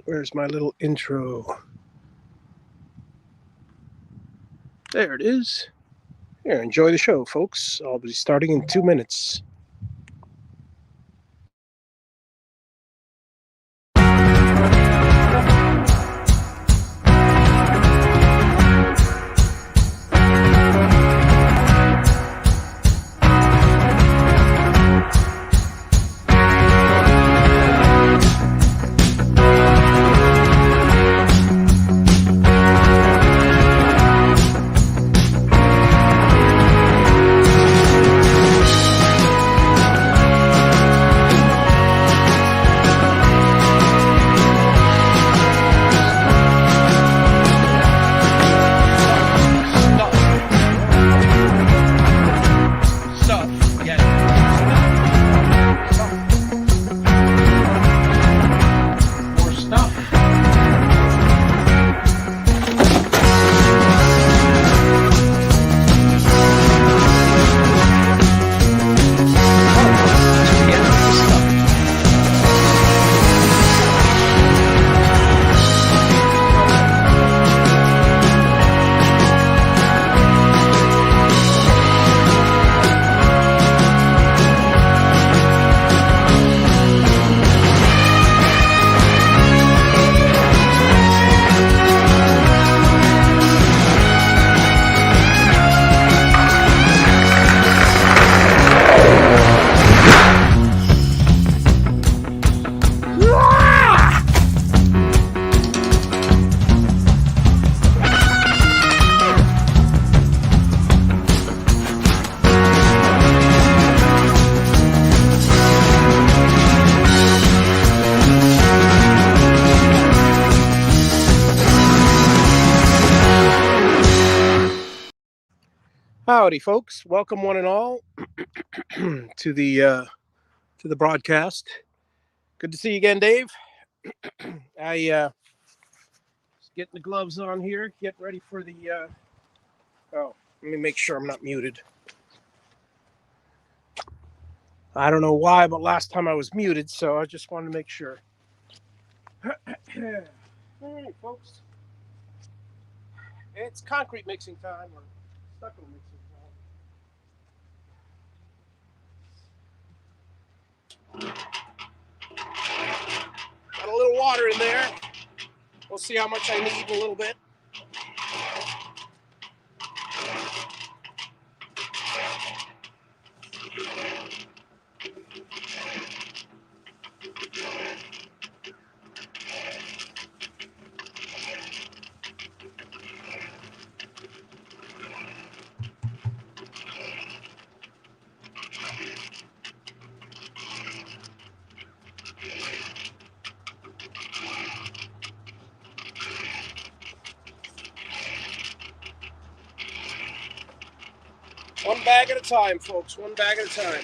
Where's my little intro? There it is. Here, enjoy the show, folks. I'll be starting in 2 minutes. Howdy, folks. Welcome, one and all, to the broadcast. Good to see you again, Dave. I just getting the gloves on here, getting ready for the. Oh, let me make sure I'm not muted. I don't know why, but last time I was muted, so I just wanted to make sure. All right, folks. It's concrete mixing time, or stucco mixing time. Got a little water in there. We'll see how much I need in a little bit. One bag at a time, folks. One bag at a time.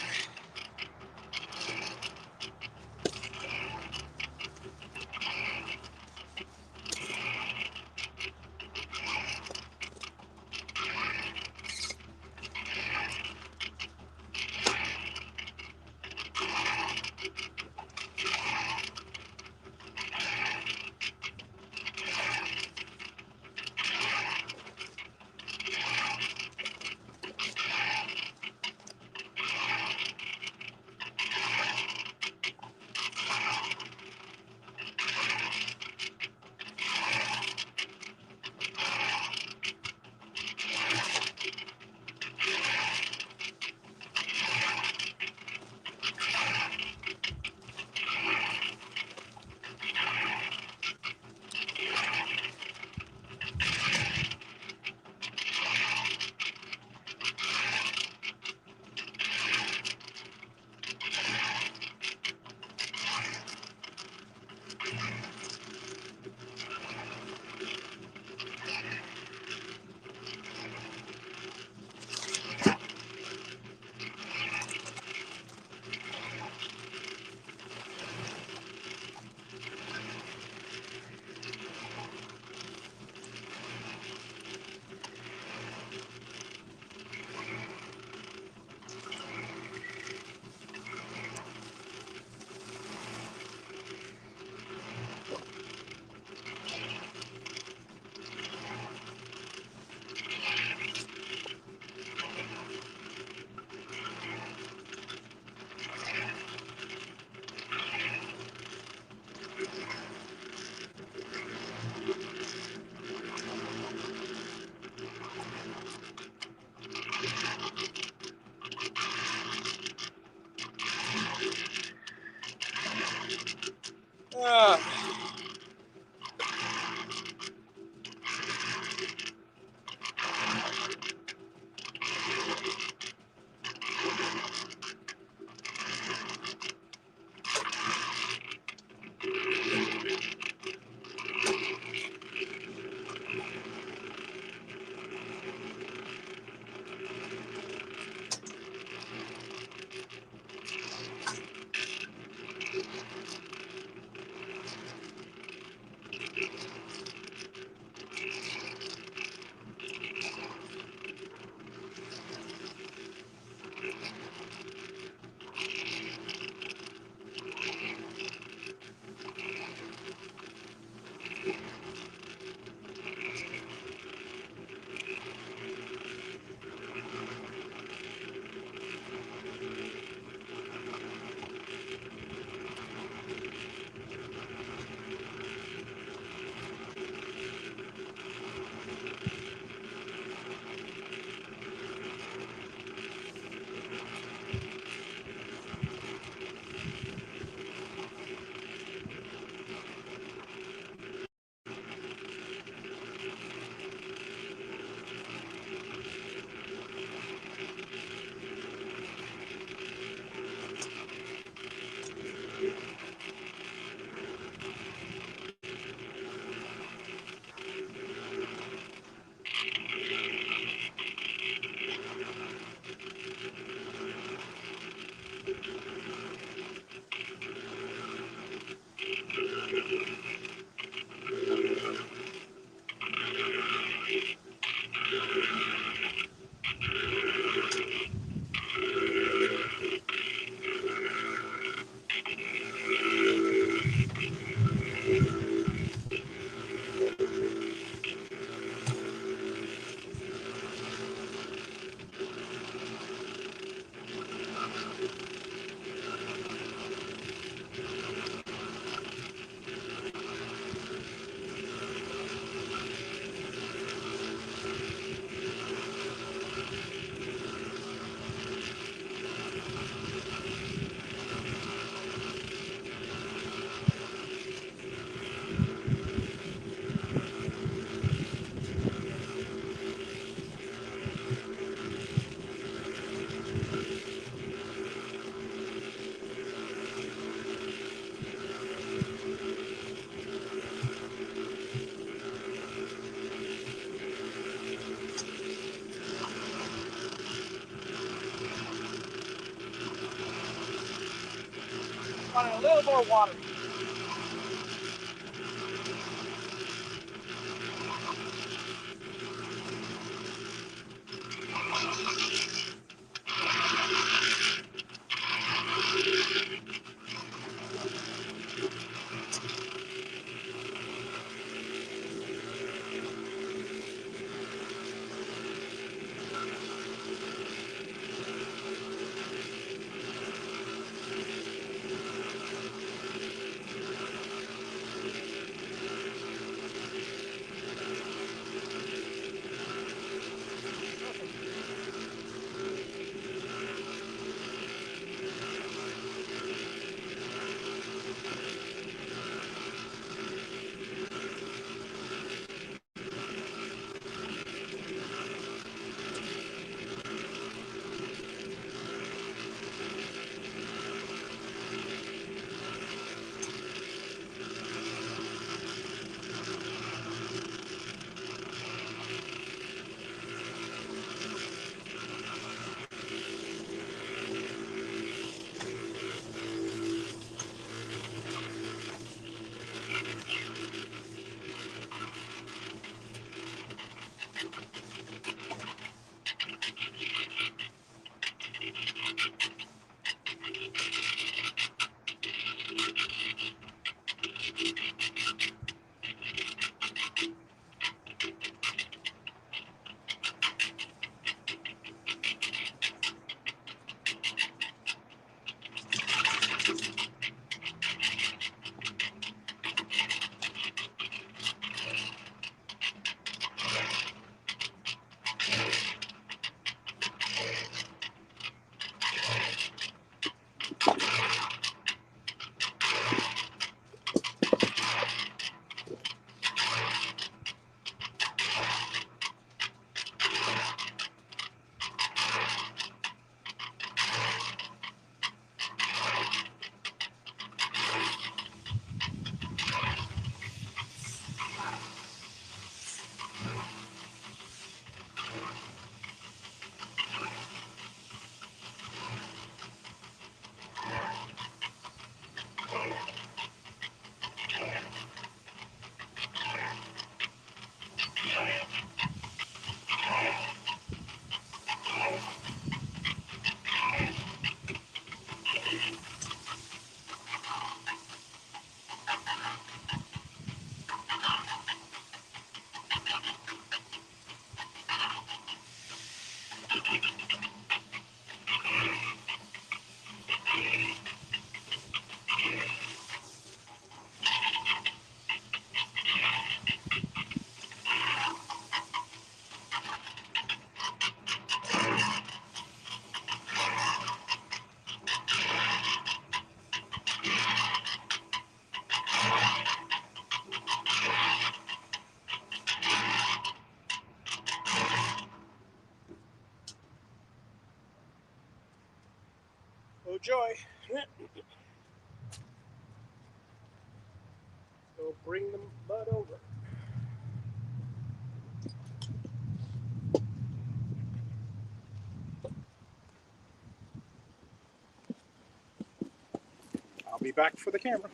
Uh, wanted a little more water. joy. So bring the mud over. I'll be back for the camera.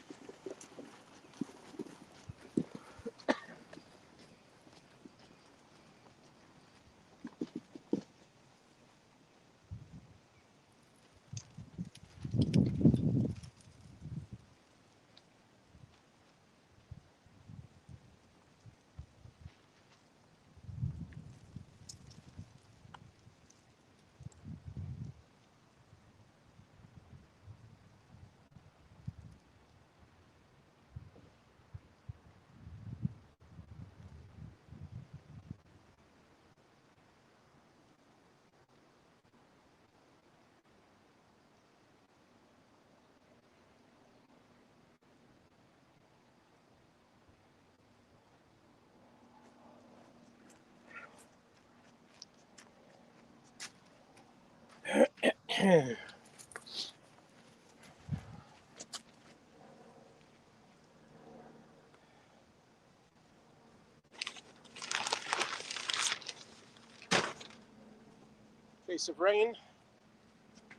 Case of rain,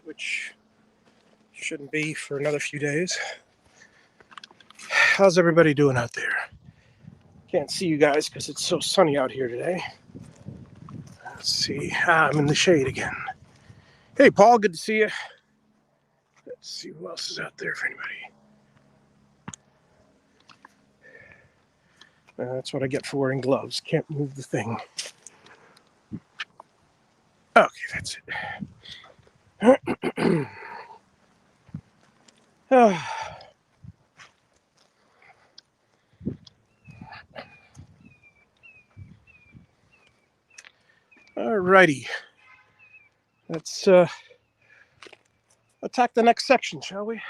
which shouldn't be for another few days. How's everybody doing out there? Can't see you guys because it's so sunny out here today. Let's see. I'm in the shade again. Hey, Paul, good to see you. Let's see who else is out there for anybody. That's what I get for wearing gloves. Can't move the thing. Okay, that's it. Alrighty. Let's attack the next section, shall we?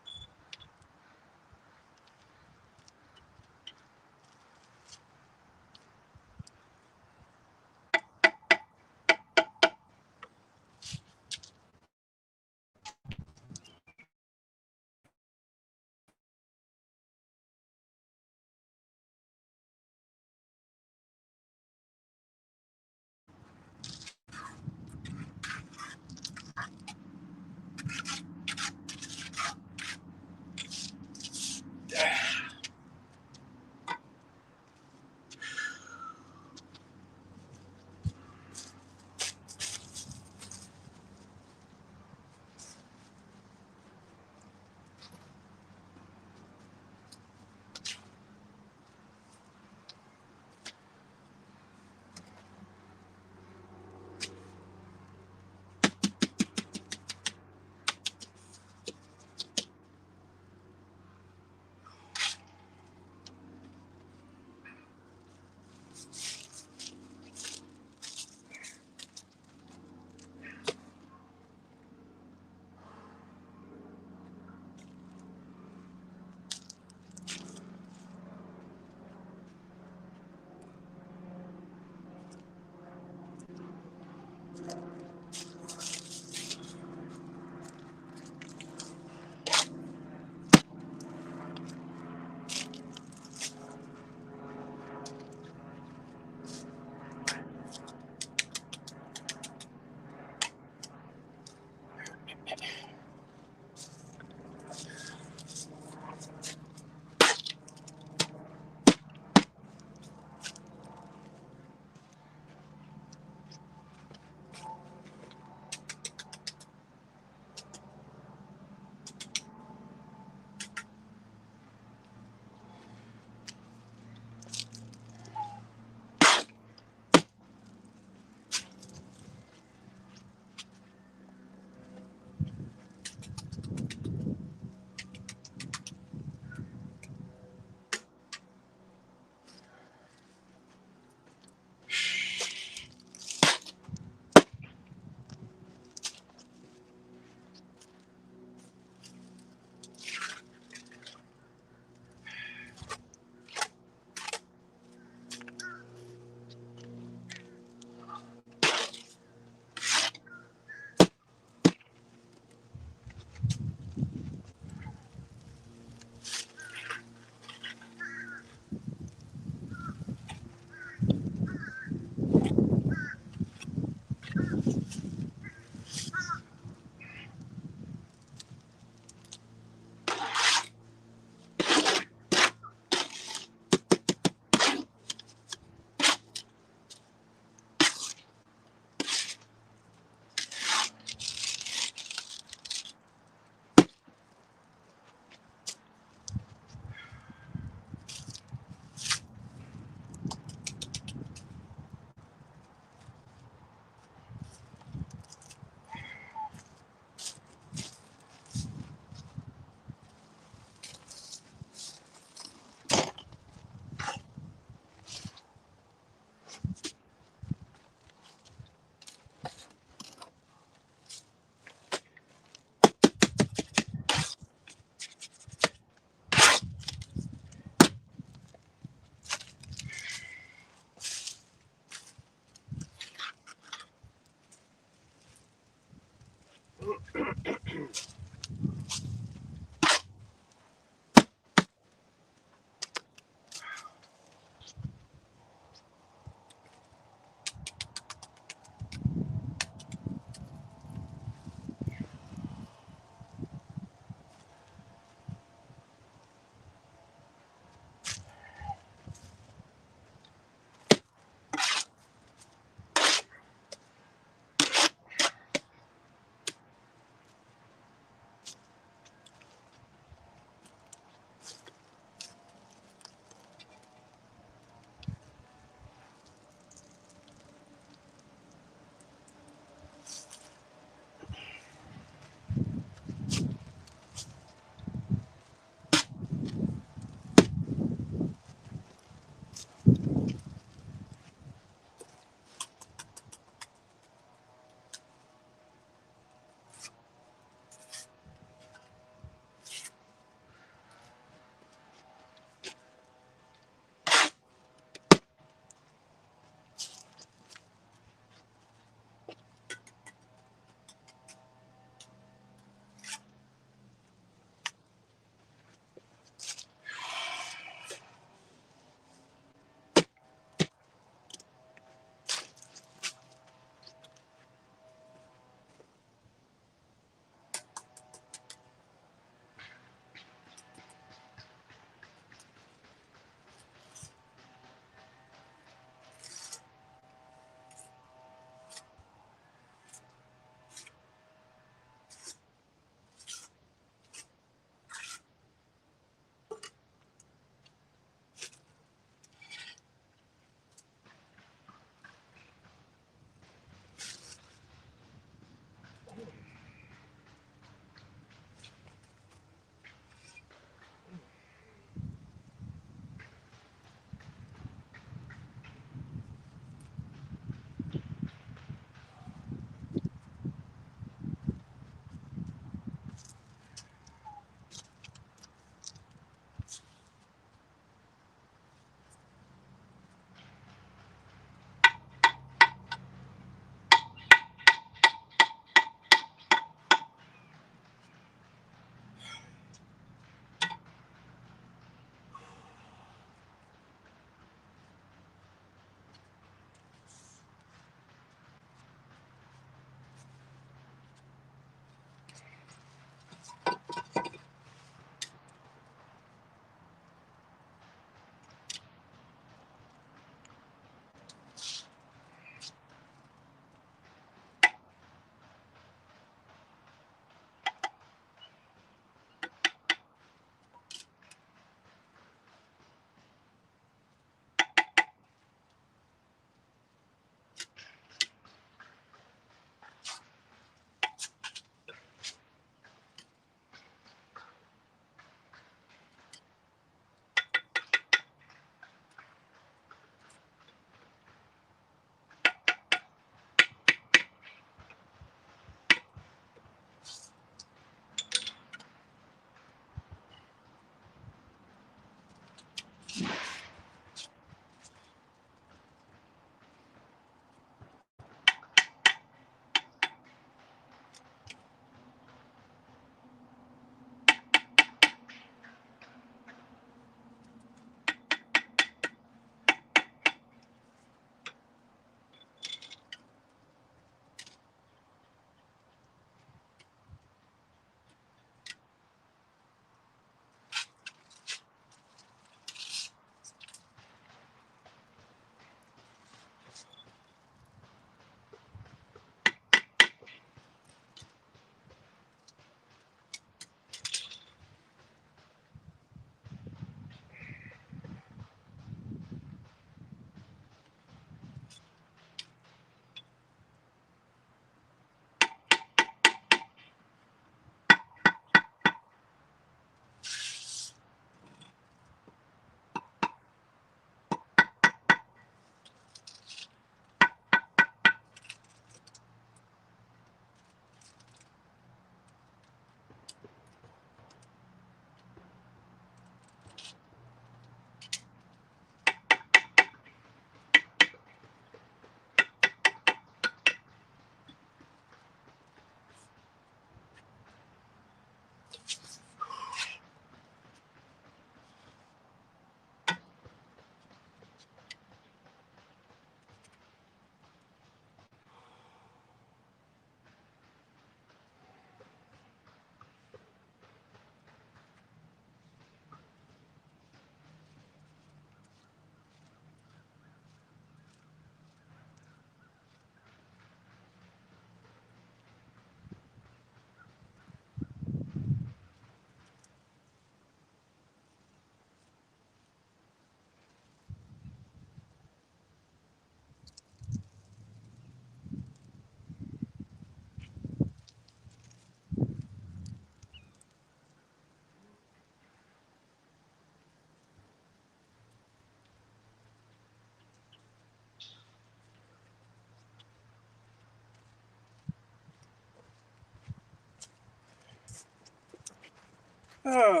Uh,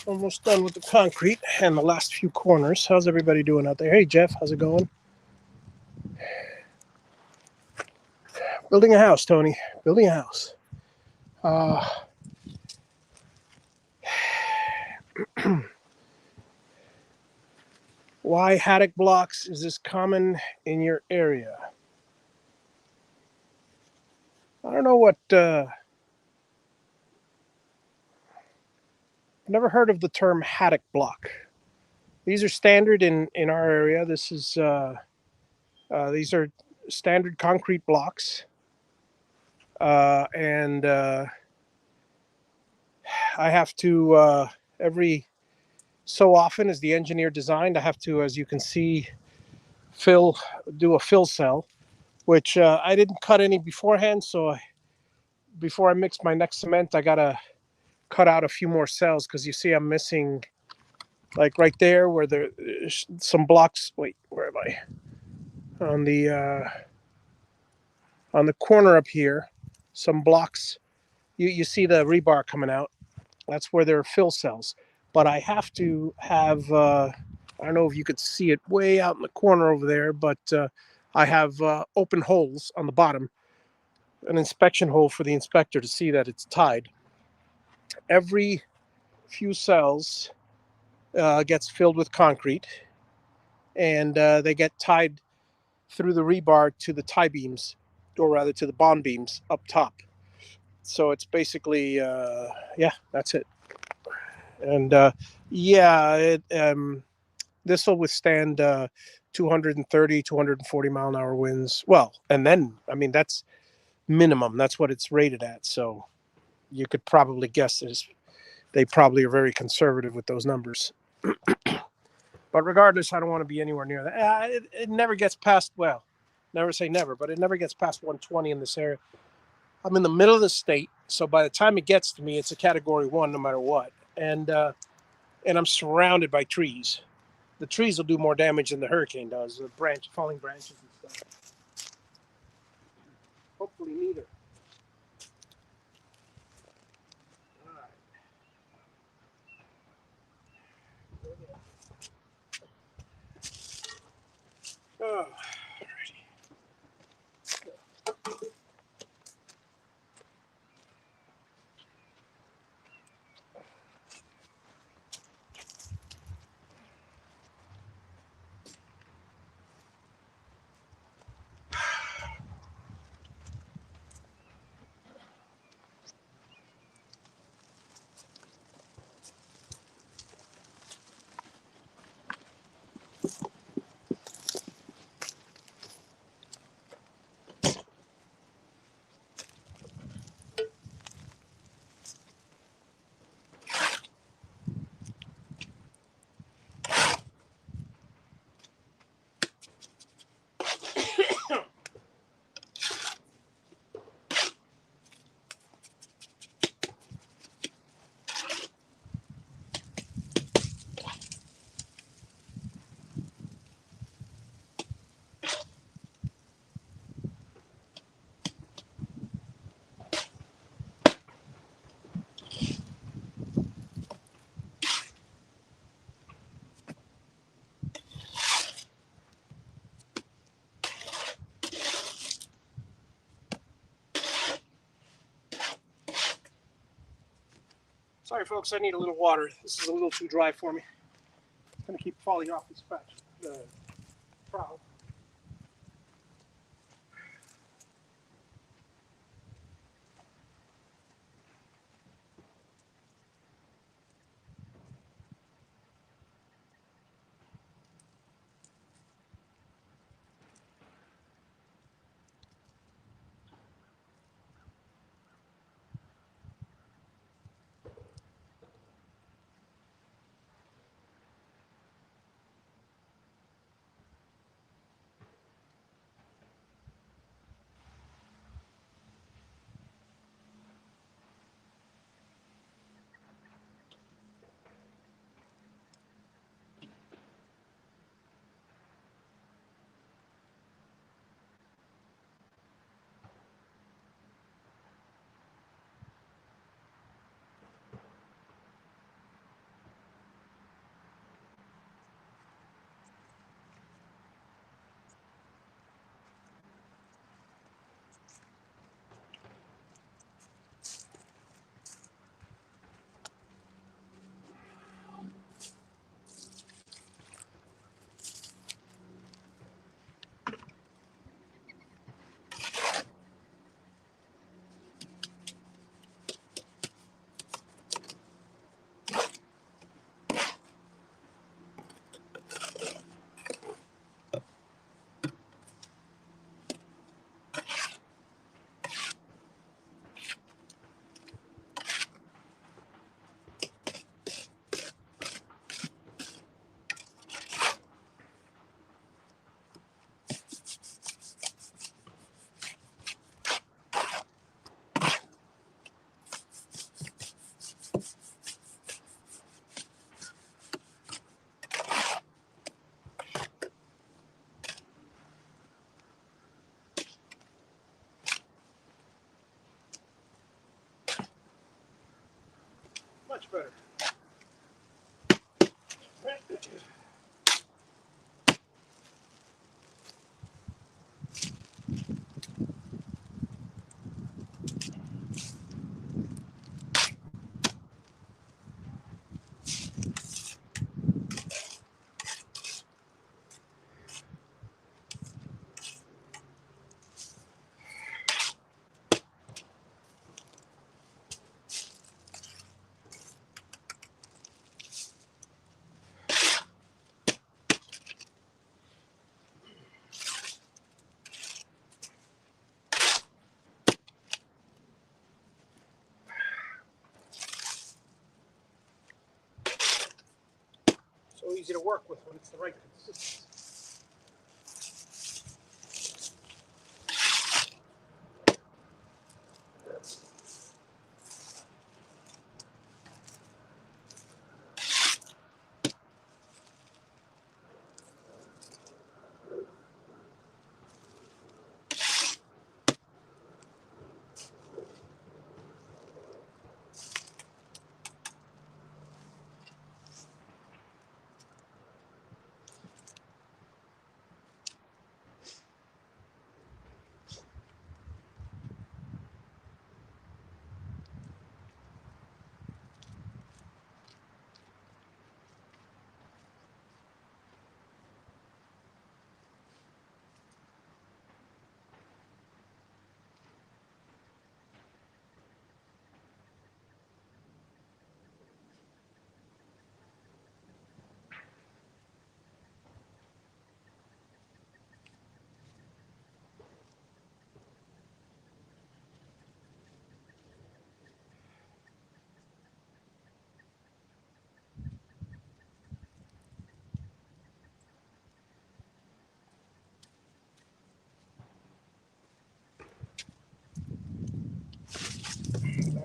Almost done with the concrete and the last few corners. How's everybody doing out there? Hey, Jeff, how's it going? Building a house, Tony. Building a house. Uh, why haddock blocks is this common in your area? I don't know what. Never heard of the term haddock block. These are standard in our area. These are standard concrete blocks, and I have to every so often, as the engineer designed, I have to, as you can see, do a fill cell, which I didn't cut any beforehand. So before I mix my next cement, I gotta cut out a few more cells because you see I'm missing, like right there where there's some blocks. Wait, where am I? On the corner up here, some blocks. You see the rebar coming out. That's where there are fill cells. But I have to have. I don't know if you could see it way out in the corner over there, but I have open holes on the bottom, an inspection hole for the inspector to see that it's tied. Every few cells gets filled with concrete, and they get tied through the rebar to the tie beams, or rather to the bond beams up top. So it's basically, yeah, that's it. And this will withstand 230, 240 mile an hour winds. Well, and then, I mean, that's minimum. That's what it's rated at. So you could probably guess this. They probably are very conservative with those numbers. But regardless, I don't want to be anywhere near that. It never gets past, well, never say never, but it never gets past 120 in this area. I'm in the middle of the state, so by the time it gets to me, it's a category 1 no matter what. And I'm surrounded by trees. The trees will do more damage than the hurricane does, the falling branches and stuff. Hopefully neither. All right. Oh. Sorry, folks, I need a little water. This is a little too dry for me. It's going to keep falling off the trowel. much better. So easy to work with when it's the right consistency.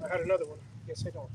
I had another one. Guess I don't.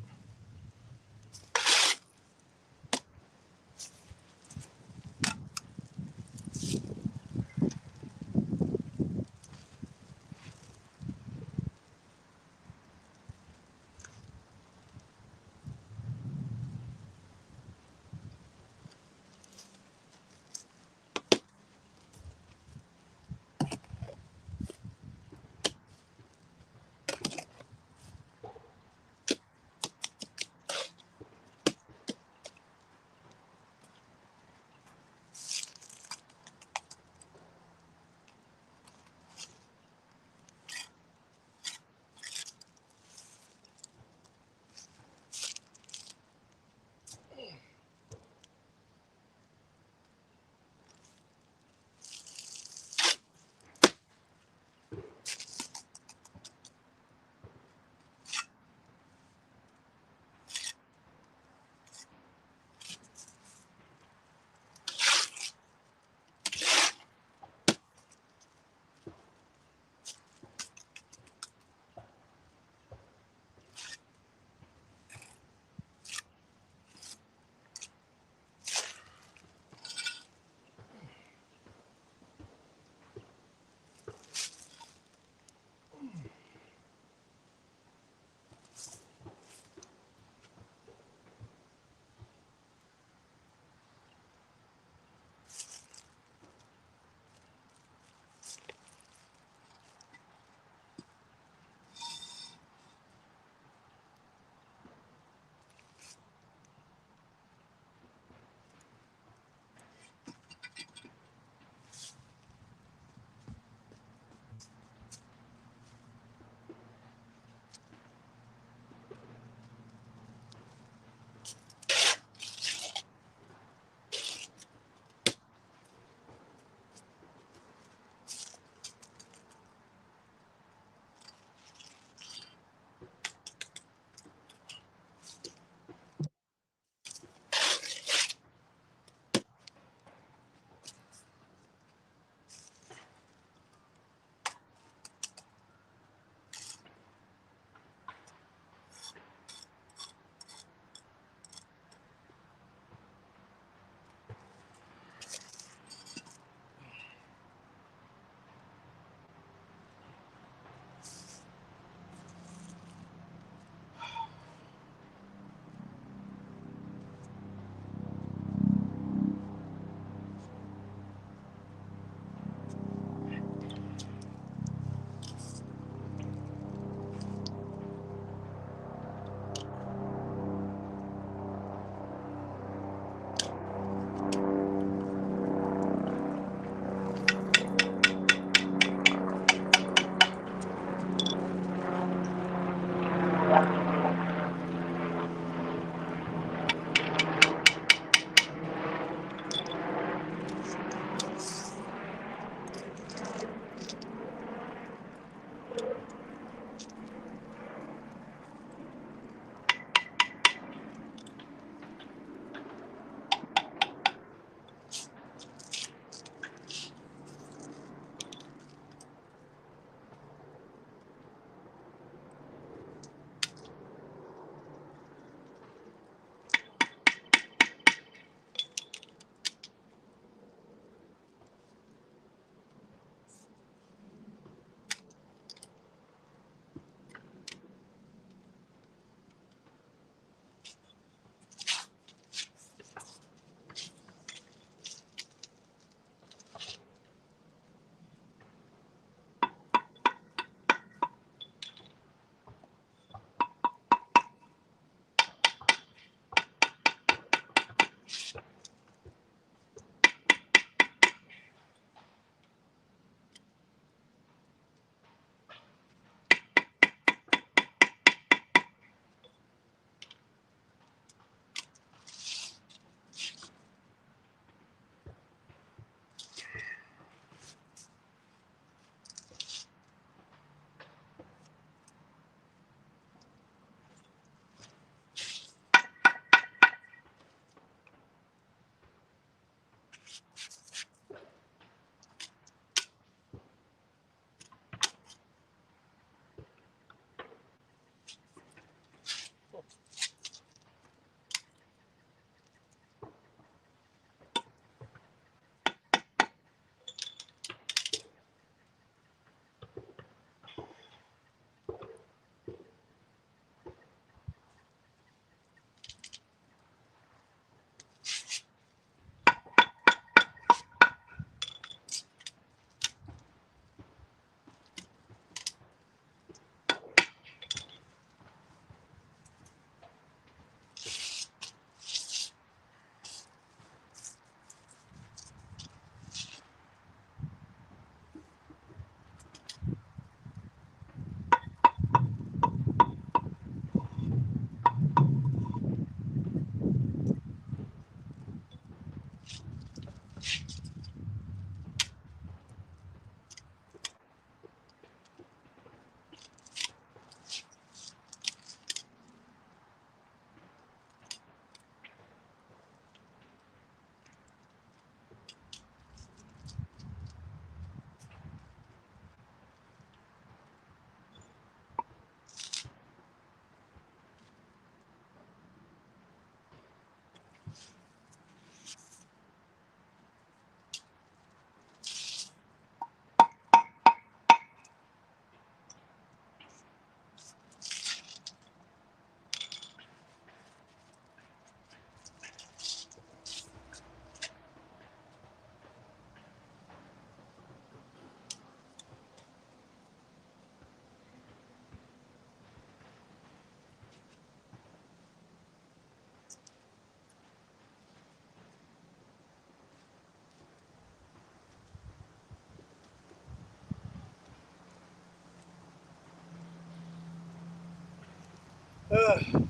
Ugh.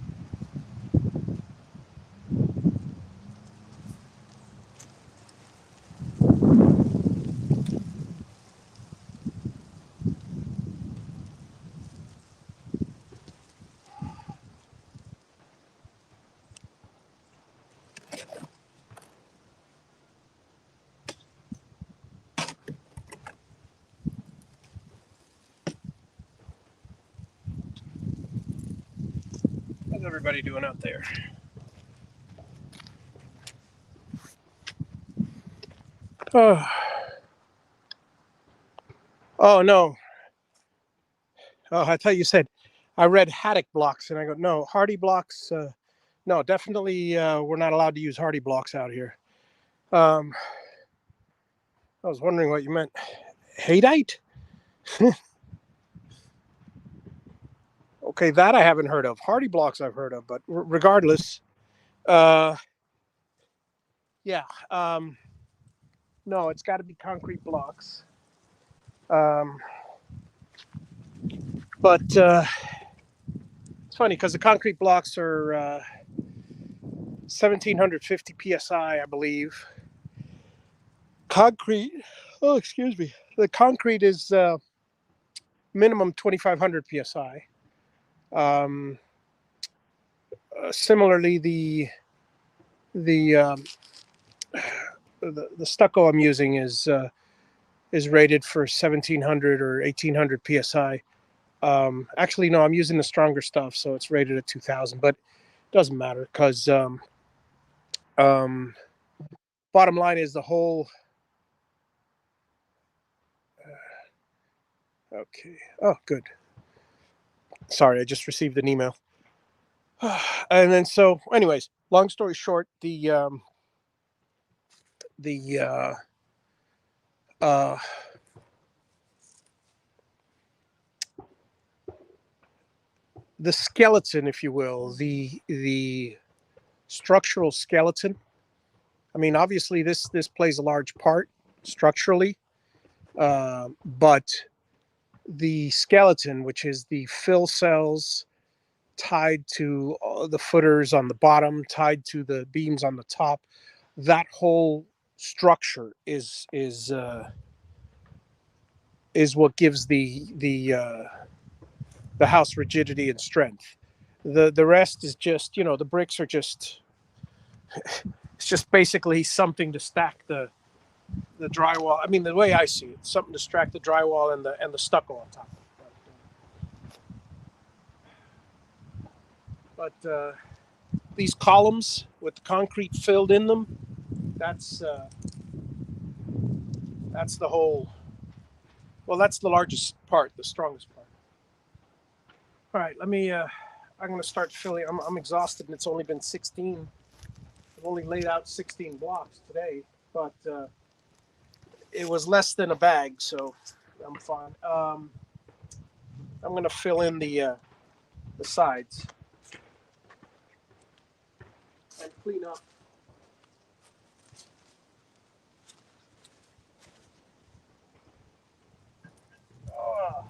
How's everybody doing out there? Oh, oh no. Oh, I thought you said I read haddock blocks, and I go, no, hardy blocks. No, definitely, we're not allowed to use hardy blocks out here. Um, I was wondering what you meant. Haydite? Okay, that I haven't heard of. Hardy blocks I've heard of, but regardless, uh, yeah, no, it's got to be concrete blocks. Um, but it's funny because the concrete blocks are 1750 psi, I believe. Concrete, oh, excuse me. The concrete is minimum 2500 psi. Um, Similarly, the, um, the stucco I'm using is rated for 1700 or 1800 psi. Actually, no, I'm using the stronger stuff, so it's rated at 2000. But it doesn't matter because um, bottom line is the whole. Okay. Oh, good. Sorry, I just received an email. And then so, anyways, long story short, the uh, the skeleton, if you will, the structural skeleton. I mean, obviously, this plays a large part structurally, but the skeleton, which is the fill cells tied to the footers on the bottom, tied to the beams on the top, that whole structure is what gives the house rigidity and strength. The rest is just, the bricks are just, it's just basically something to stack the drywall. I mean, the way I see it, something to stack the drywall and the stucco on top. But these columns with the concrete filled in them, that's the whole. Well, that's the largest part, the strongest part. All right, let me. I'm going to start filling. I'm exhausted, and it's only been 16. I've only laid out 16 blocks today, but it was less than a bag, so I'm fine. I'm going to fill in the sides and clean up. Oh,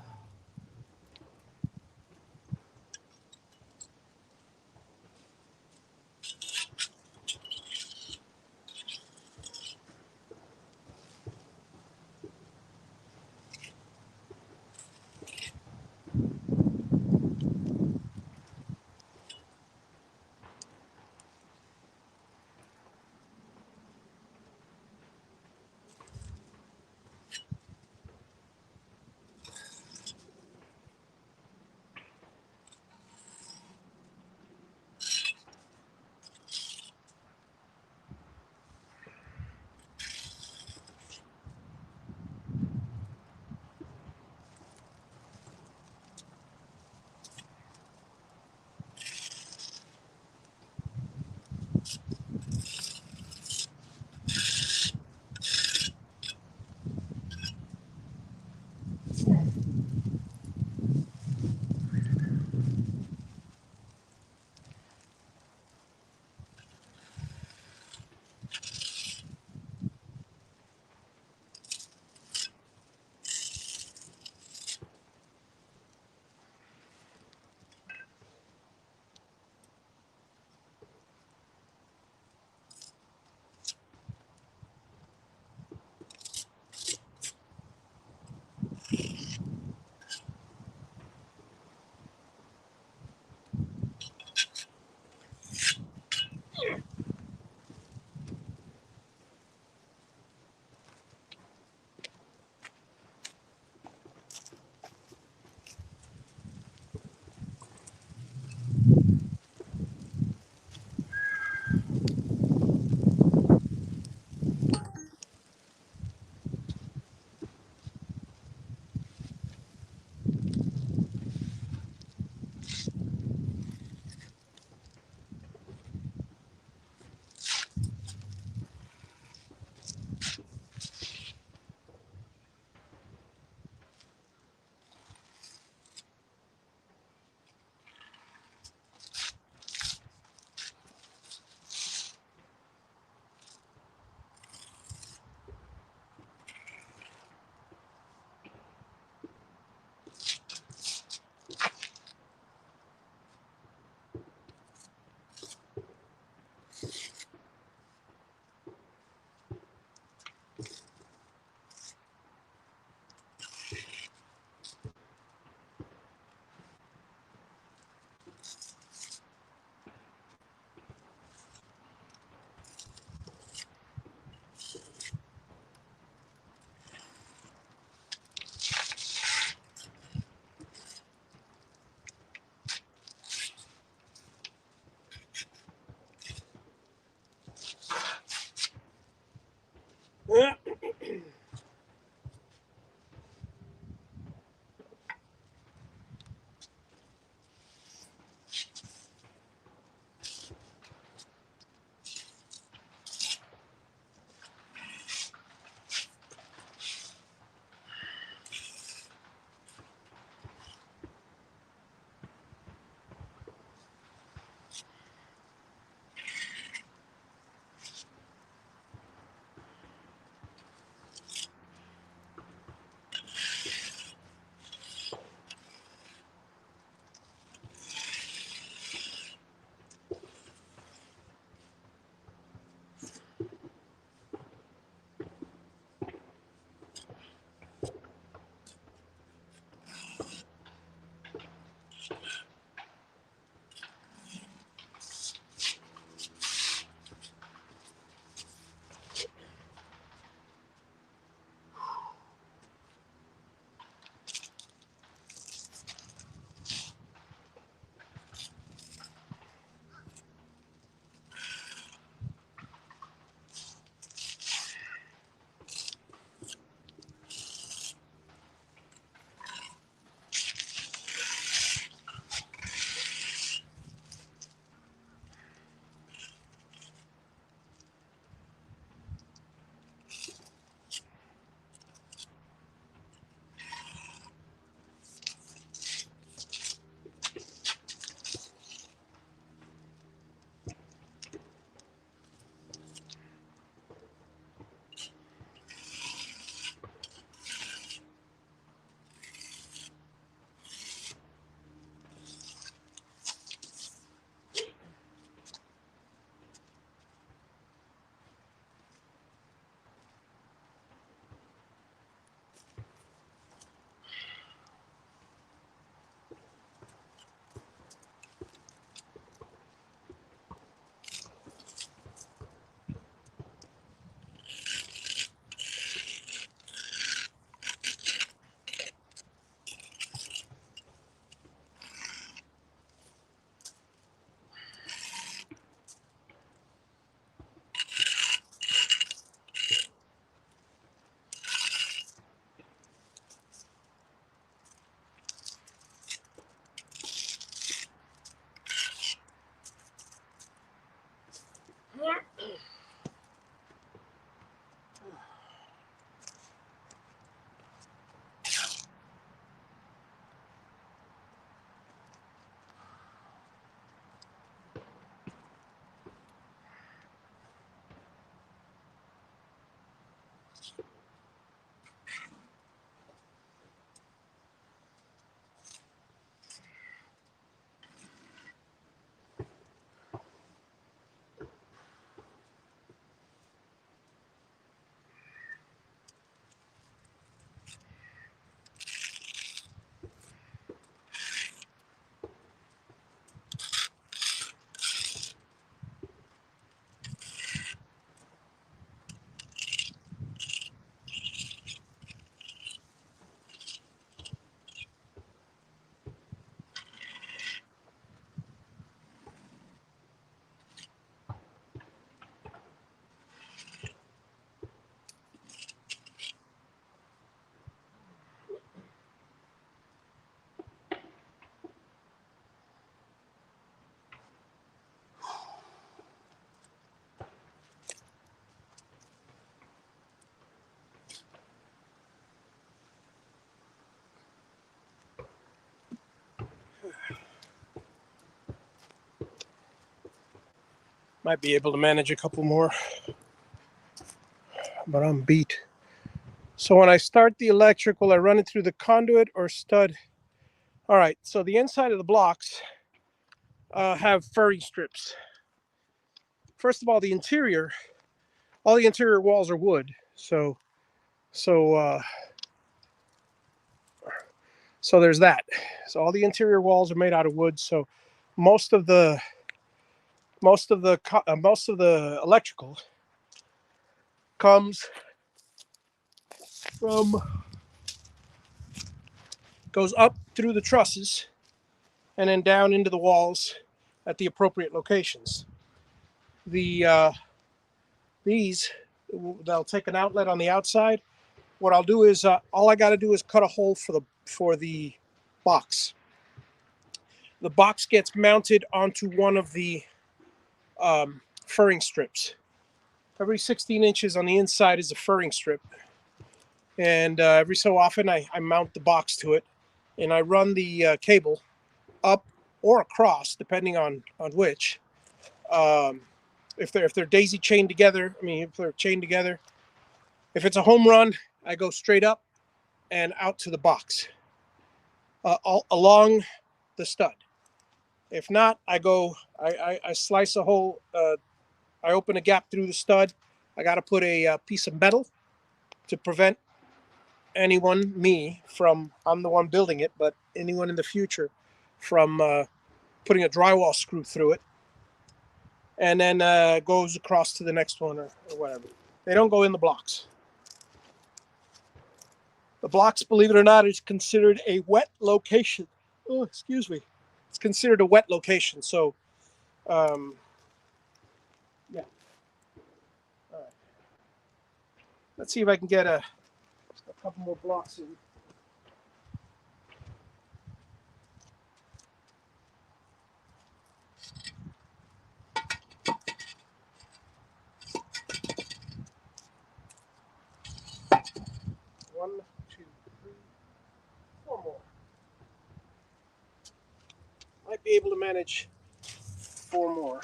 Might be able to manage a couple more, but I'm beat. So when I start the electrical, I run it through the conduit or stud. All right, so the inside of the blocks have furring strips. First of all, all the interior walls are wood. So there's that. So all the interior walls are made out of wood. So most of the electrical comes from goes up through the trusses and then down into the walls at the appropriate locations. They'll take an outlet on the outside. What I'll do is all I got to do is cut a hole for the box. The box gets mounted onto one of the furring strips. Every 16 inches on the inside is a furring strip, and every so often I mount the box to it, and I run the cable up or across, depending on which. If they're daisy chained together, if they're chained together, if it's a home run, I go straight up and out to the box, along the stud. If not, I slice a hole. I open a gap through the stud. I got to put a piece of metal to prevent I'm the one building it, but anyone in the future from putting a drywall screw through it, and then goes across to the next one or whatever. They don't go in the blocks. The blocks, believe it or not, is considered a wet location. Oh, excuse me. It's considered a wet location. So, yeah. All right. Let's see if I can get a couple more blocks in. One, two, three, four more. Might be able to manage four more.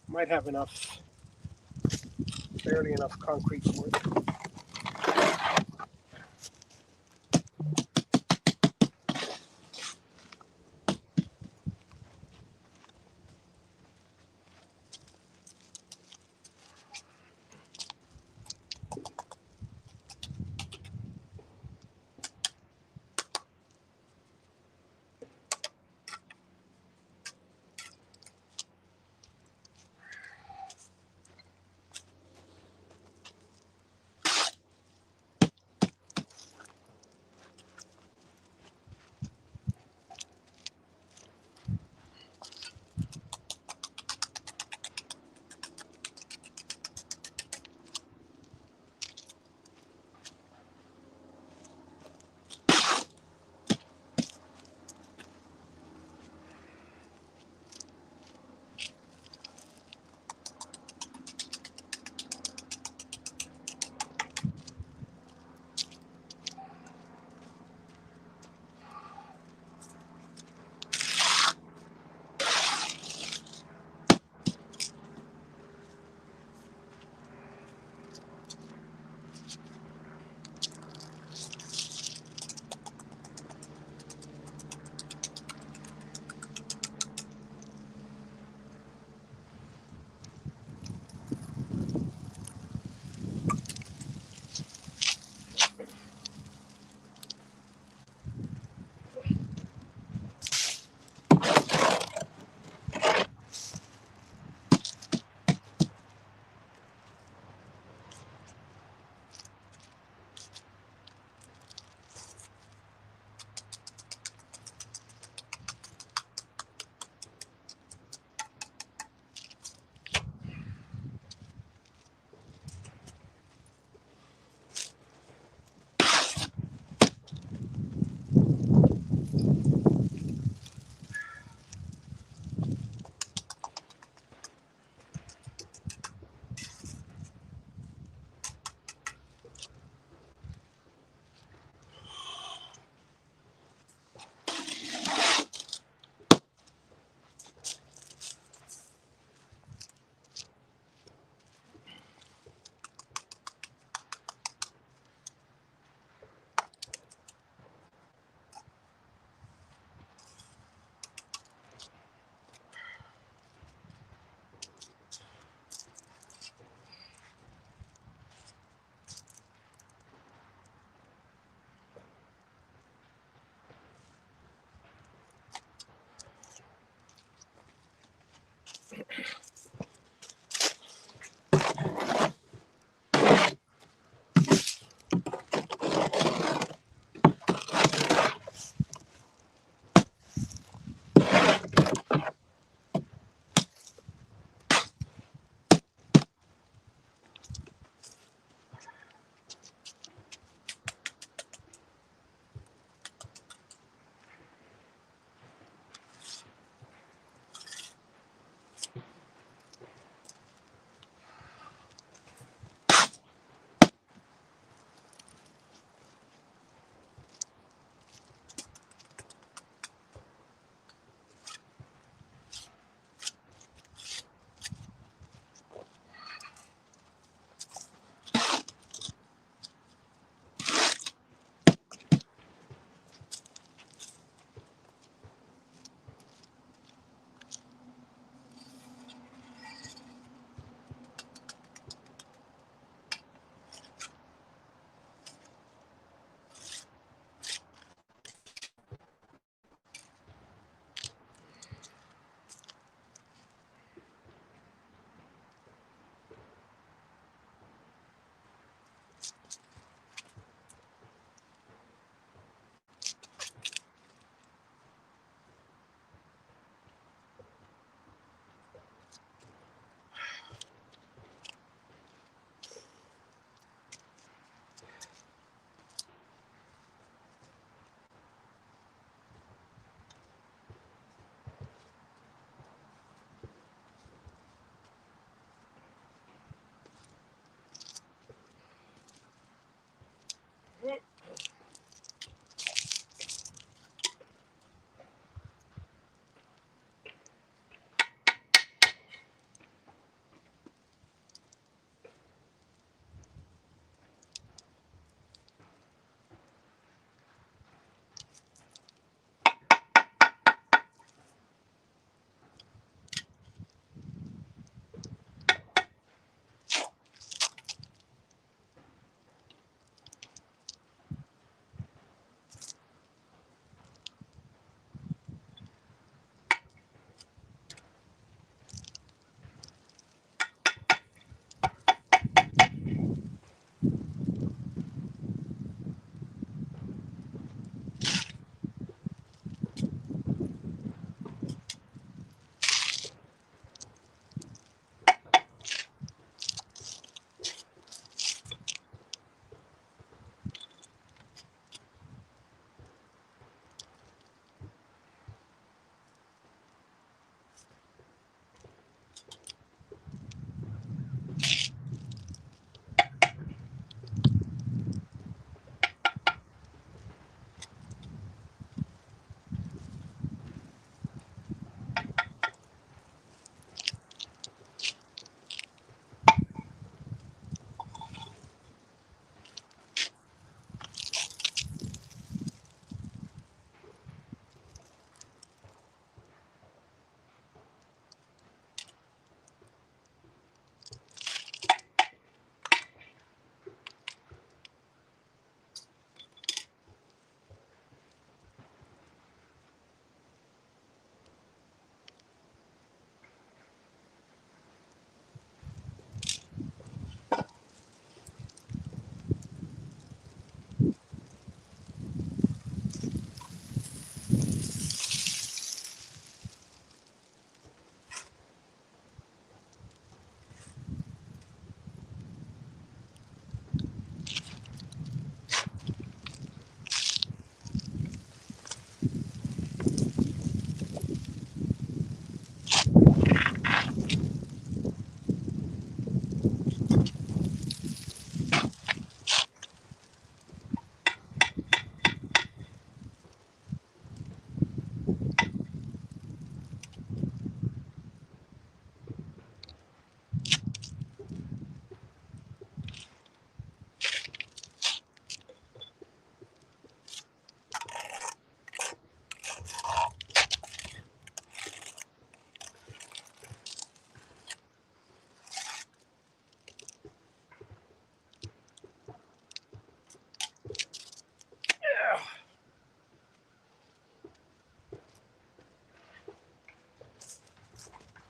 Might have enough, barely enough concrete for it.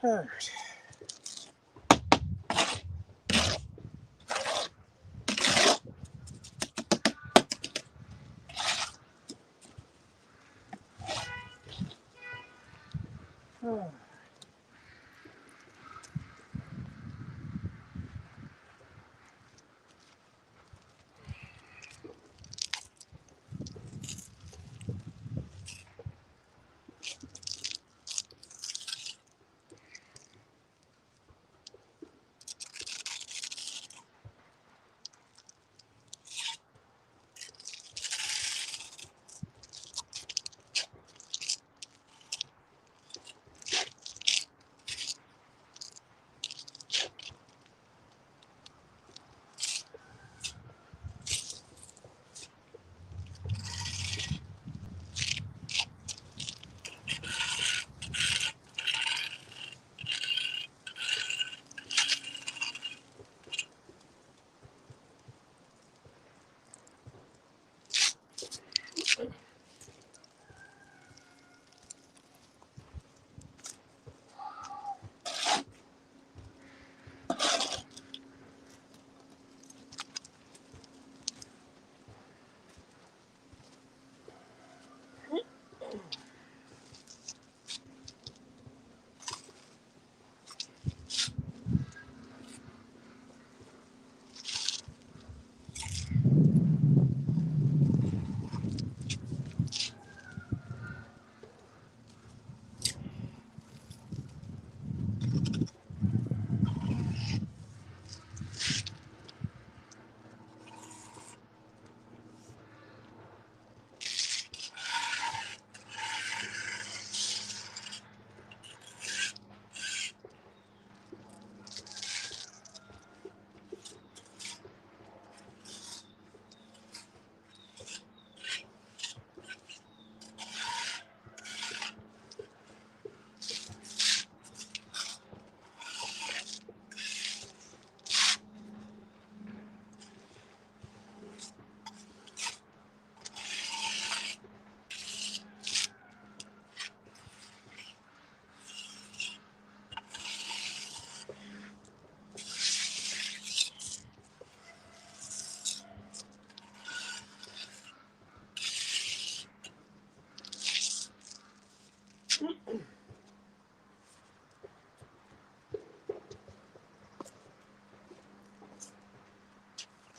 All right.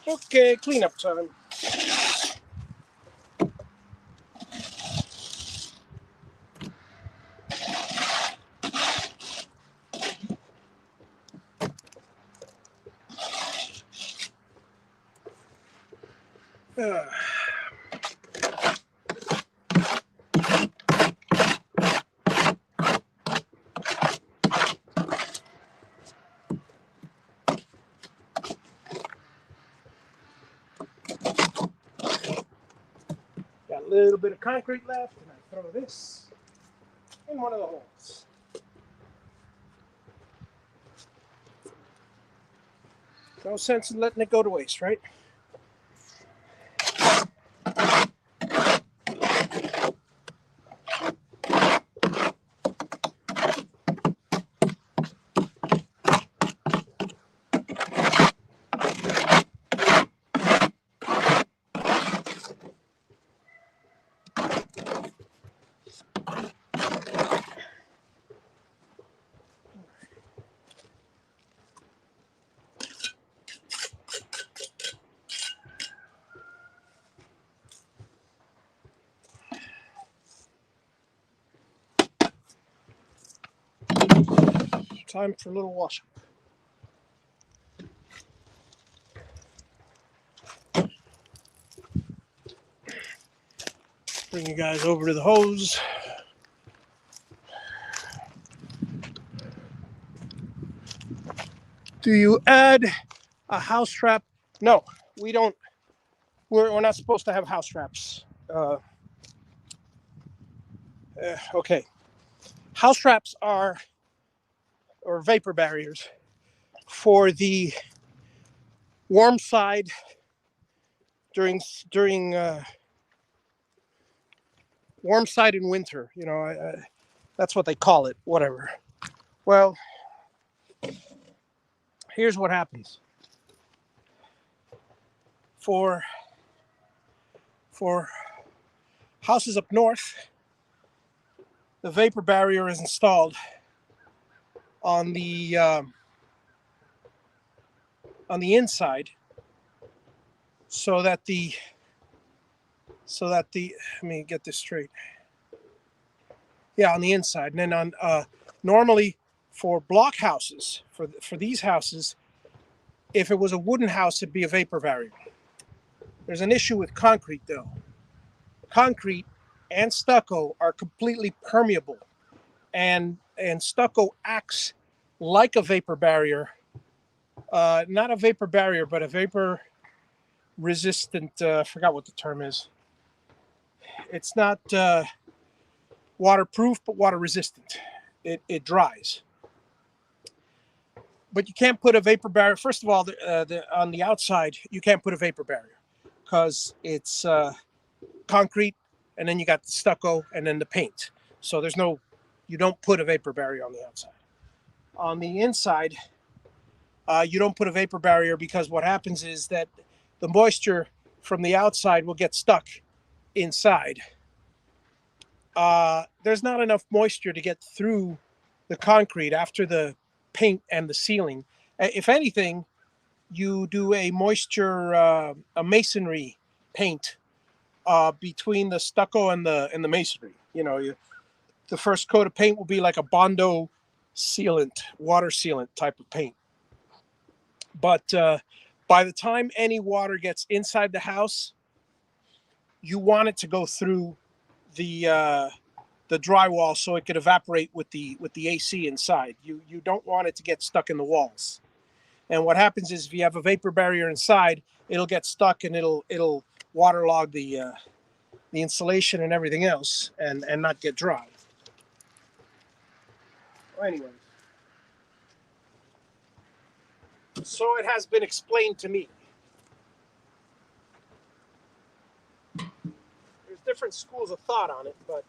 Okay, cleanup time. Uh, Got a little bit of concrete left, and I throw this in one of the holes. No sense in letting it go to waste, right? Time for a little wash up. Bring you guys over to the hose. Do you add a house trap? No, we don't. We're not supposed to have house traps. Okay. House traps are, or vapor barriers, for the warm side during warm side in winter. You know, that's what they call it. Whatever. Well, here's what happens. For houses up north, the vapor barrier is installed on the inside, so that the let me get this straight. Yeah, on the inside, and then on normally for block houses, for these houses, if it was a wooden house, it'd be a vapor barrier. There's an issue with concrete though. Concrete and stucco are completely permeable, and stucco acts like a vapor barrier, not a vapor barrier, but a vapor resistant. I forgot what the term is. It's not waterproof, but water resistant. It dries. But you can't put a vapor barrier. First of all, on the outside, you can't put a vapor barrier because it's concrete, and then you got the stucco, and then the paint. So you don't put a vapor barrier on the outside. On the inside, you don't put a vapor barrier because what happens is that the moisture from the outside will get stuck inside. There's not enough moisture to get through the concrete after the paint and the sealing. If anything, you do a a masonry paint between the stucco and the masonry. The first coat of paint will be like a Bondo sealant, water sealant type of paint. But by the time any water gets inside the house, you want it to go through the drywall so it could evaporate with the AC inside. You don't want it to get stuck in the walls. And what happens is if you have a vapor barrier inside, it'll get stuck and it'll waterlog the insulation and everything else and not get dry. Well, anyways, so it has been explained to me. There's different schools of thought on it, but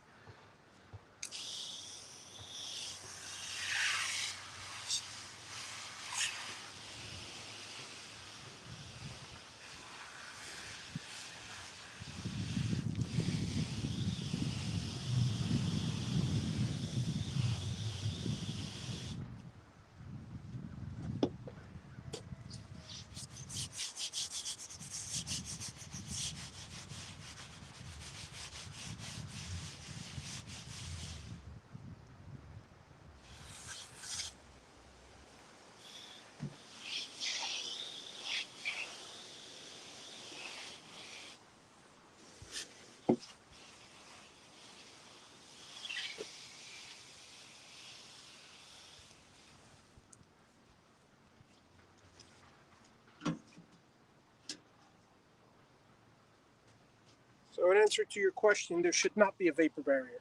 so in answer to your question, there should not be a vapor barrier.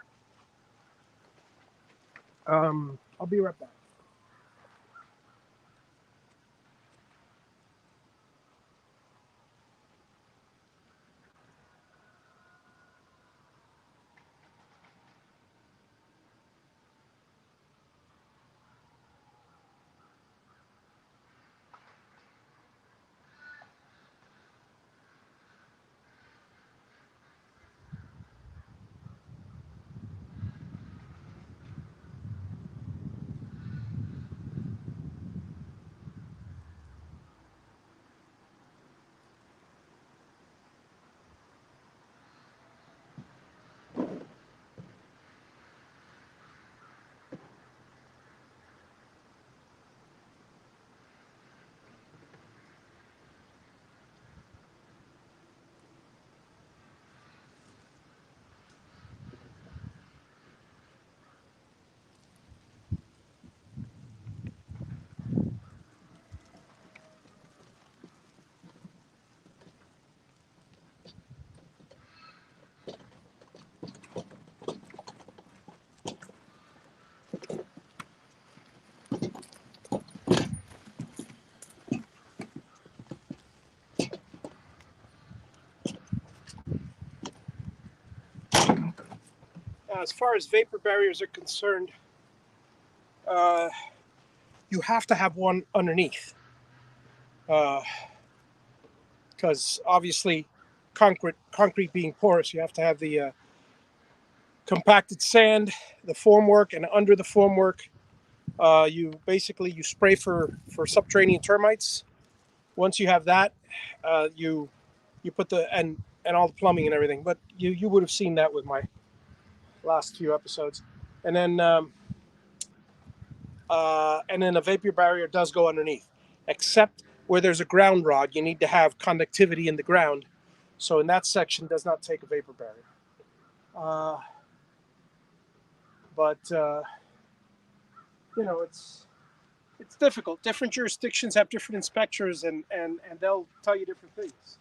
I'll be right back. As far as vapor barriers are concerned, you have to have one underneath, because obviously concrete being porous, you have to have the compacted sand, the formwork, and under the formwork, you spray for subterranean termites. Once you have that, you put the and all the plumbing and everything. But you would have seen that with my last few episodes, and then a vapor barrier does go underneath, except where there's a ground rod. You need to have conductivity in the ground, so in that section does not take a vapor barrier. But it's difficult. Different jurisdictions have different inspectors, and they'll tell you different things.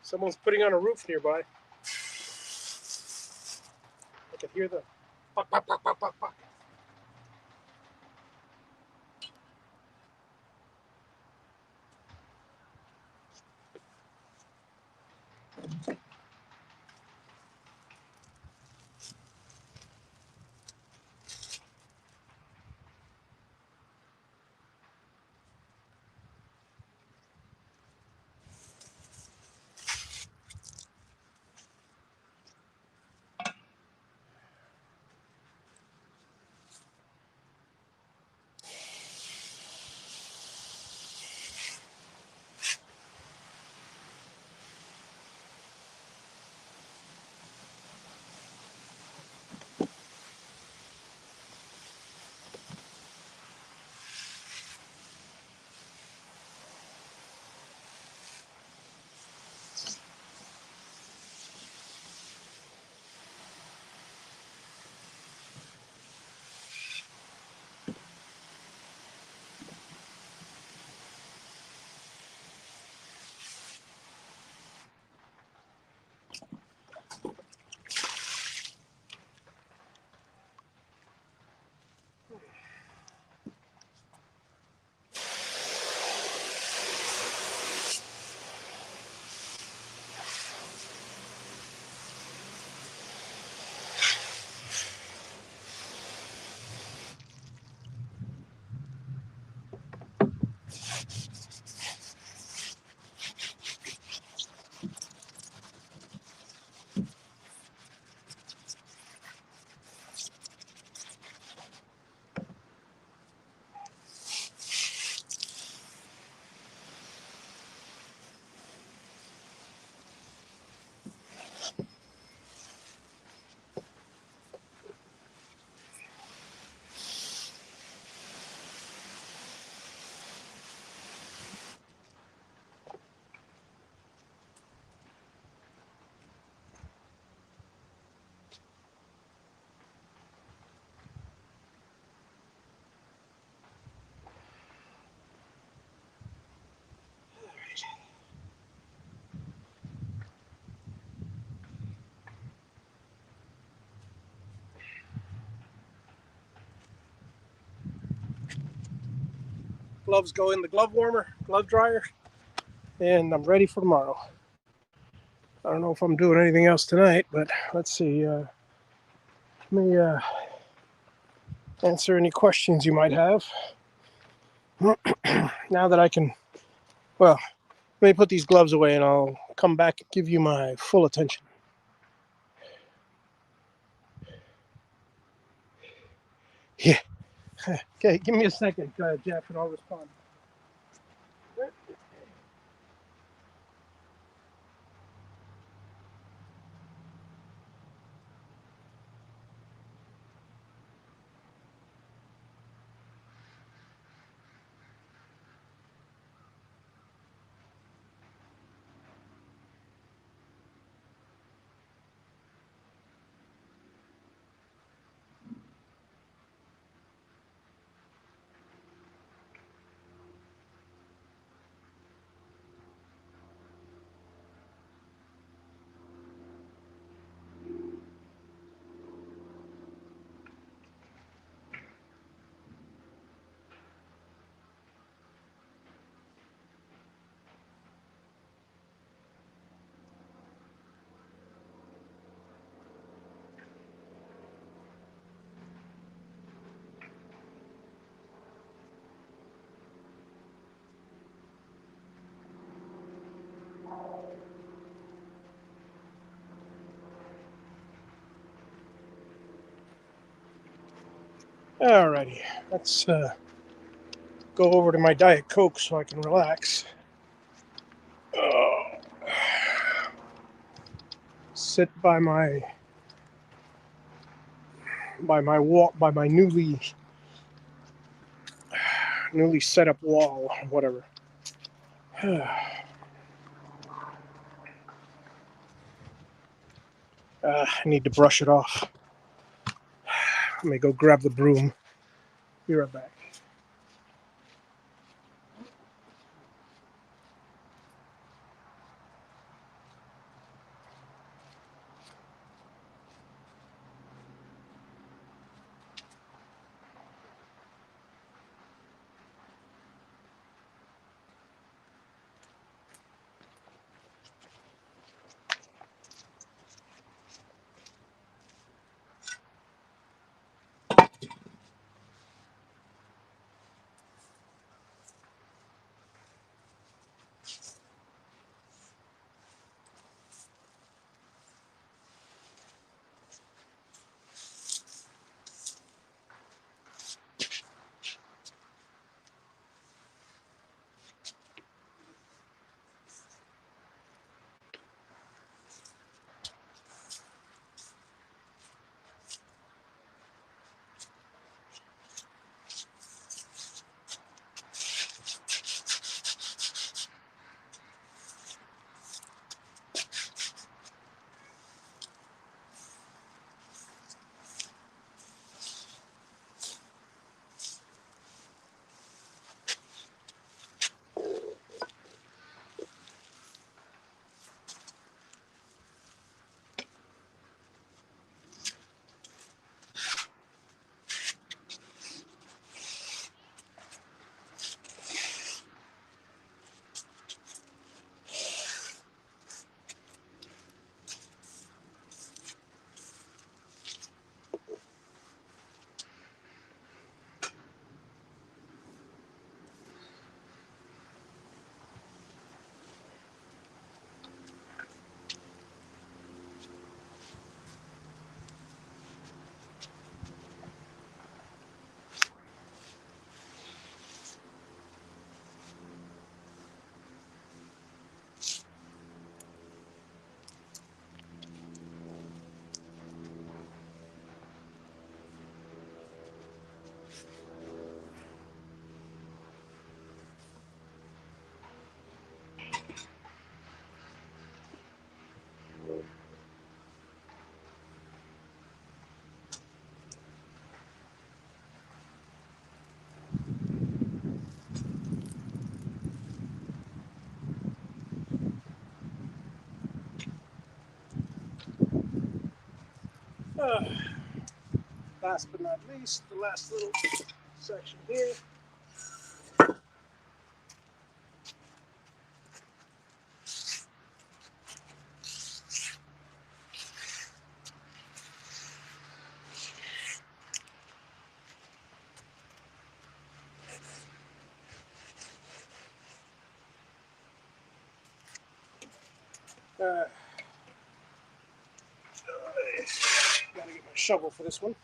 Someone's putting on a roof nearby. I can hear the buck, buck, buck, buck, buck, buck. Gloves go in the glove warmer, glove dryer, and I'm ready for tomorrow. I don't know if I'm doing anything else tonight, but let's see. Let me answer any questions you might have. Now that I can, well, let me put these gloves away and I'll come back and give you my full attention. Yeah. Okay, give me a second, Jeff, and I'll respond. Alrighty, let's go over to my Diet Coke so I can relax. Sit by my wall, by my newly set up wall, whatever. I need to brush it off. Let me go grab the broom. Be right back. Last but not least, the last little section here. Uh, Gotta get my shovel for this one.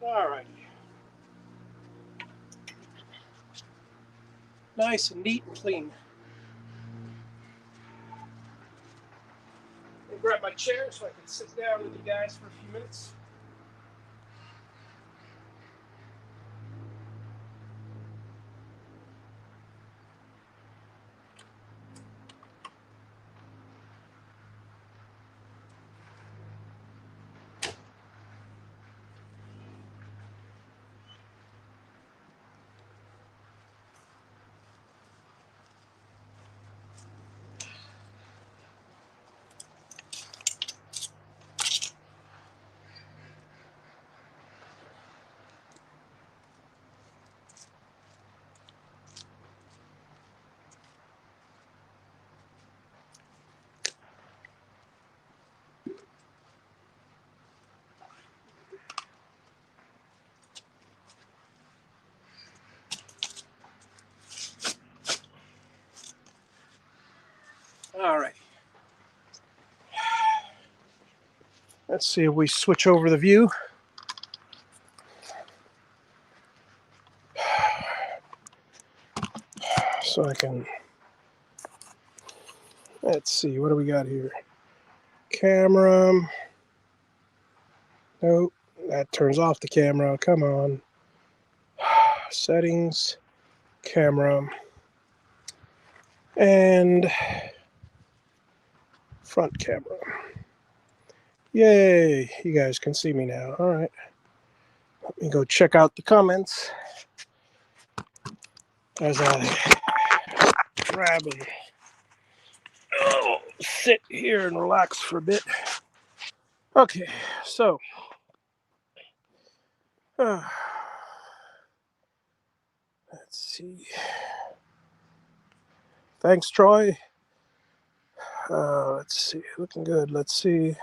All right. Nice and neat and clean. I'll grab my chair so I can sit down with you guys for a few minutes. All right. Let's see if we switch over the view. So I can, let's see, what do we got here? Camera. Nope, that turns off the camera. Come on. Settings, camera, and front camera. Yay, you guys can see me now. All right. Let me go check out the comments as I grab and sit here and relax for a bit. Okay, so let's see. Thanks, Troy. Let's see, looking good. Let's see.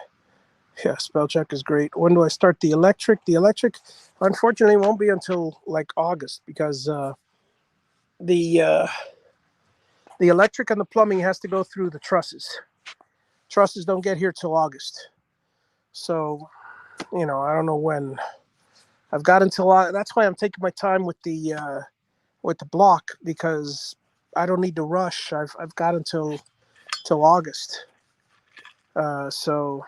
Yeah, spell check is great. When do I start the electric? The electric, unfortunately, won't be until like August because the electric and the plumbing has to go through the trusses. Trusses don't get here till August. So, I don't know when. I've got until that's why I'm taking my time with the block because I don't need to rush. I've got until August. So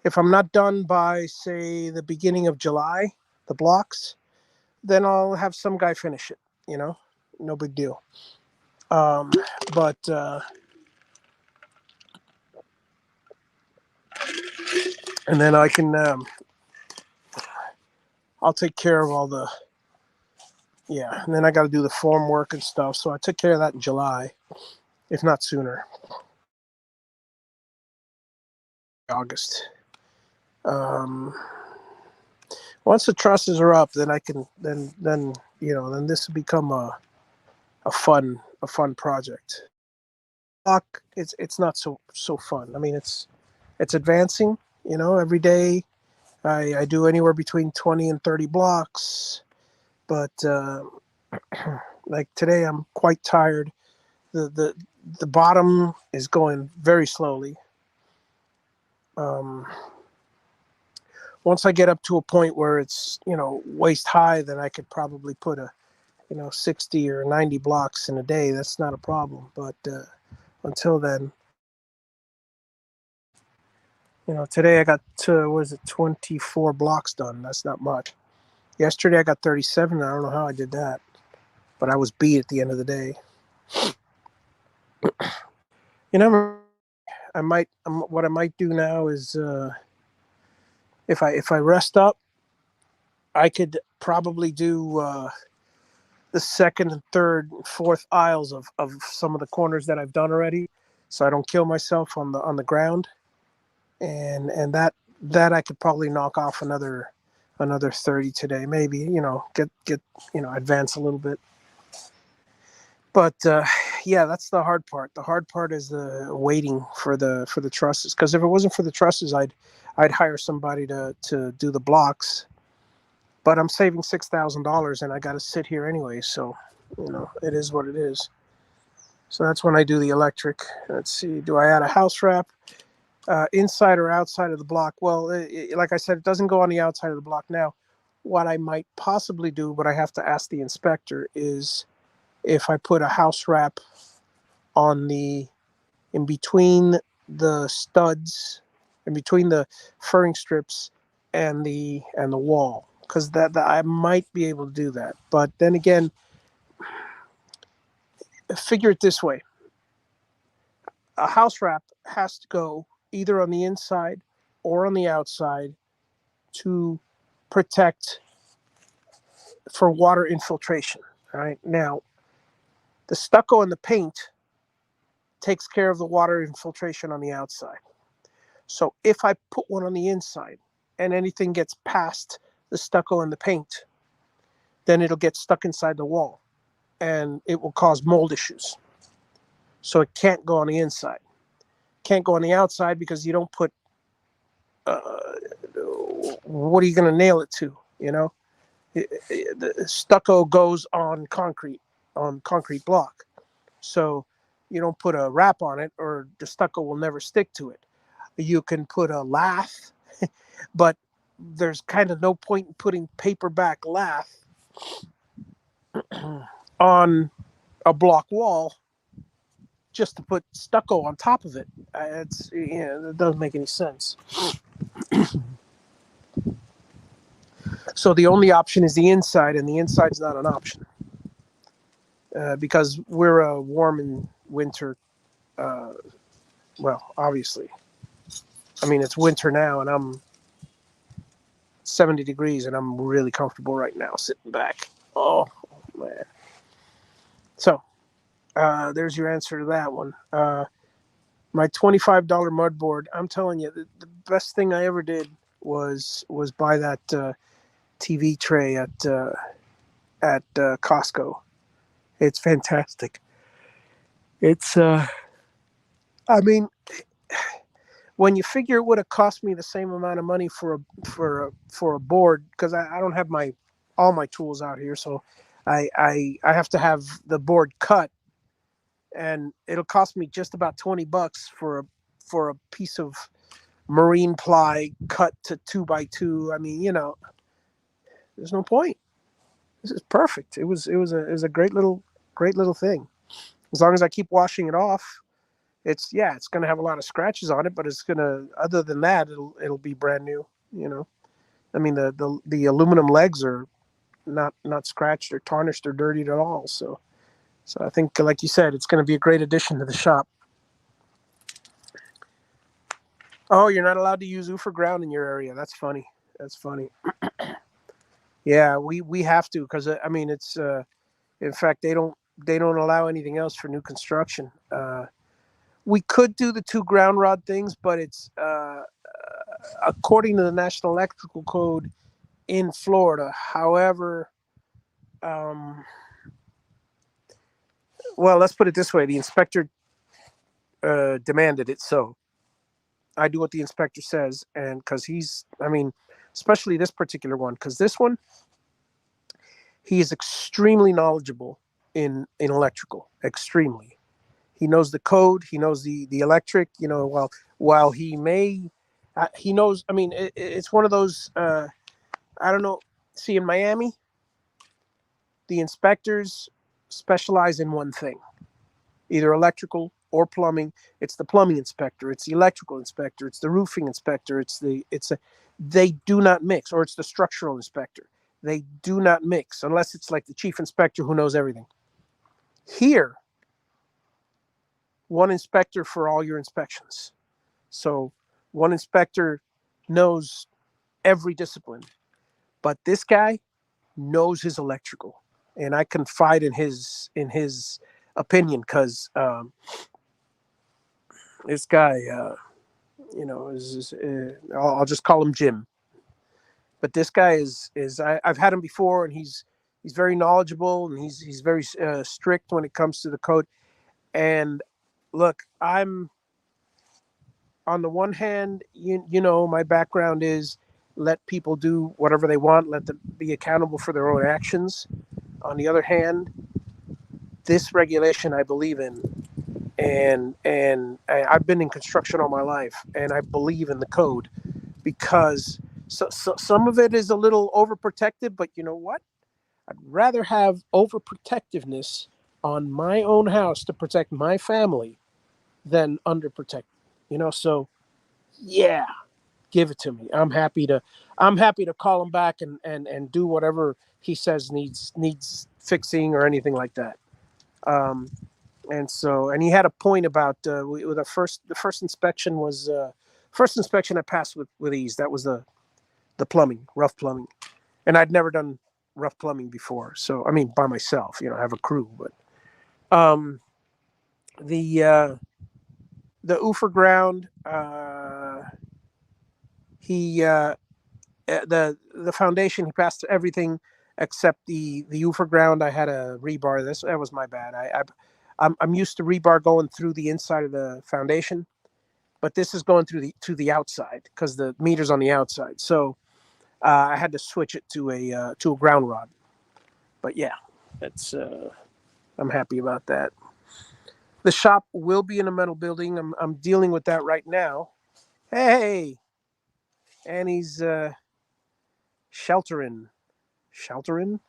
if I'm not done by say the beginning of July, the blocks, then I'll have some guy finish it. No big deal. But and then I can I'll take care of all the and then I got to do the form work and stuff. So I took care of that in July, if not sooner. August. Once the trusses are up, then I can then this will become a fun project. block, it's not so fun. I mean, it's advancing. Every day I do anywhere between 20 and 30 blocks, but like today I'm quite tired. The bottom is going very slowly. Um, Once I get up to a point where it's waist high, then I could probably put a 60 or 90 blocks in a day. That's not a problem. But until then, today I got was it 24 blocks done. That's not much. Yesterday I got 37. I don't know how I did that, but I was beat at the end of the day. What I might do now is if I rest up, I could probably do the second and third and fourth aisles of some of the corners that I've done already, so I don't kill myself on the ground, and that I could probably knock off another 30 today, maybe, get advance a little bit. But yeah, that's the hard part. The hard part is the waiting for the trusses, because if it wasn't for the trusses, I'd hire somebody to do the blocks. But I'm saving $6,000 and I got to sit here anyway, so it is what it is. So that's when I do the electric. Let's see, do I add a house wrap inside or outside of the block? Well, like I said, it doesn't go on the outside of the block now. What I might possibly do, but I have to ask the inspector, is if I put a house wrap in between the studs, in between the furring strips and the wall, because that I might be able to do that. But then again, figure it this way: a house wrap has to go either on the inside or on the outside to protect for water infiltration. All right, now the stucco and the paint takes care of the water infiltration on the outside. So if I put one on the inside and anything gets past the stucco and the paint, then it'll get stuck inside the wall and it will cause mold issues. So it can't go on the inside. Can't go on the outside because you don't put, what are you going to nail it to? The stucco goes on concrete block. So you don't put a wrap on it or the stucco will never stick to it. You can put a lath, but there's kind of no point in putting paperback lath on a block wall just to put stucco on top of it. It doesn't make any sense. So the only option is the inside, and the inside's not an option because we're a warm in winter. Well, obviously, I mean it's winter now, and I'm 70 degrees, and I'm really comfortable right now sitting back. Oh man. So there's your answer to that one. My $25 mud board. I'm telling you, the best thing I ever did was buy that TV tray at Costco. It's fantastic. It's I mean, when you figure it would have cost me the same amount of money for a board, because I don't have all my tools out here, so I have to have the board cut, and it'll cost me just about $20 for a piece of marine ply cut to 2x2. I mean, there's no point. This is perfect. It was a great little thing. As long as I keep washing it off, it's going to have a lot of scratches on it, but other than that, it'll be brand new. I mean, the aluminum legs are not scratched or tarnished or dirtied at all. So I think, like you said, it's going to be a great addition to the shop. Oh, you're not allowed to use Ufer ground in your area. That's funny. Yeah, we have to, because I mean it's in fact they don't allow anything else for new construction. We could do the 2 ground rod things, but it's according to the National Electrical Code in Florida. However, well, let's put it this way: the inspector demanded it so. I do what the inspector says, and because especially this particular one, because this one, he is extremely knowledgeable in electrical, extremely. He knows the code, he knows the electric. While he may, he knows. It's one of those. I don't know. See, in Miami, the inspectors specialize in one thing, either electrical or plumbing. It's the plumbing inspector, it's the electrical inspector, it's the roofing inspector, they do not mix, or it's the structural inspector. They do not mix unless it's like the chief inspector who knows everything. Here, one inspector for all your inspections. So one inspector knows every discipline, but this guy knows his electrical, and I confide in his opinion because this guy, I'll just call him Jim. But this guy I've had him before, and he's very knowledgeable, and he's very strict when it comes to the code. And look, I'm on the one hand, my background is let people do whatever they want, let them be accountable for their own actions. On the other hand, this regulation I believe in, and I've been in construction all my life, and I believe in the code because so some of it is a little overprotective, but you know what? I'd rather have overprotectiveness on my own house to protect my family than underprotect. So yeah, give it to me. I'm happy to call him back and do whatever he says needs fixing or anything like that. And he had a point about with the first inspection was first inspection I passed with ease. That was the plumbing, rough plumbing, and I'd never done rough plumbing before. So by myself, I have a crew, but the Ufer ground, the foundation, he passed everything except the Ufer ground. I had a rebar. That was my bad. I'm used to rebar going through the inside of the foundation, but this is going to the outside because the meter's on the outside. So I had to switch it to a ground rod. But yeah, that's I'm happy about that. The shop will be in a metal building. I'm dealing with that right now. Hey, Annie's sheltering. Sheltering?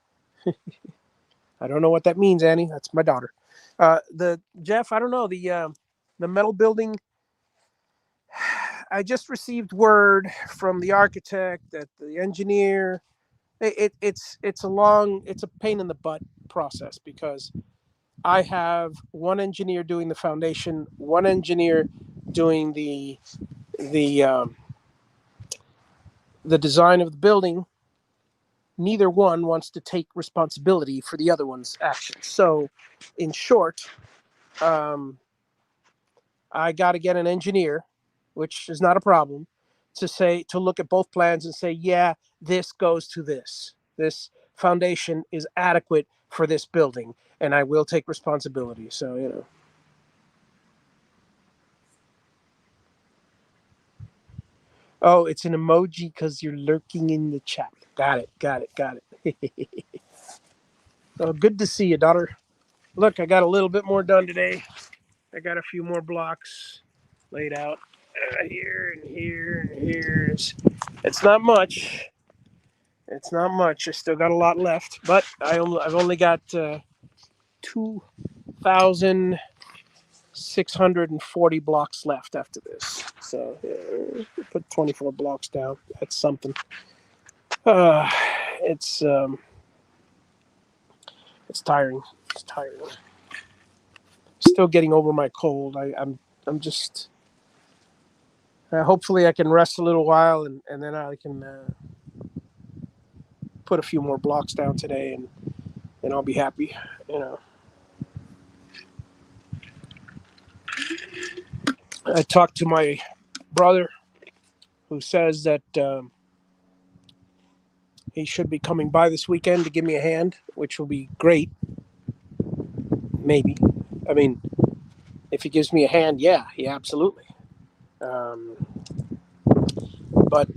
I don't know what that means, Annie. That's my daughter. The Jeff, I don't know, the metal building. I just received word from the architect that the engineer. It's a pain in the butt process because I have one engineer doing the foundation, one engineer doing the design of the building. Neither one wants to take responsibility for the other one's actions. So, in short, I got to get an engineer, which is not a problem, to look at both plans and say, yeah, this goes to this. This foundation is adequate for this building, and I will take responsibility. So, Oh, it's an emoji because you're lurking in the chat. Got it. Oh, good to see you, daughter. Look, I got a little bit more done today. I got a few more blocks laid out here and here and here. It's not much. It's not much. I still got a lot left, but I've only got 2,640 blocks left after this. So put 24 blocks down. That's something. It's tiring. It's tiring. Still getting over my cold. I'm just. Hopefully, I can rest a little while, and then I can put a few more blocks down today, and I'll be happy. I talked to my brother, who says that he should be coming by this weekend to give me a hand, which will be great. Maybe. if he gives me a hand, yeah, absolutely. But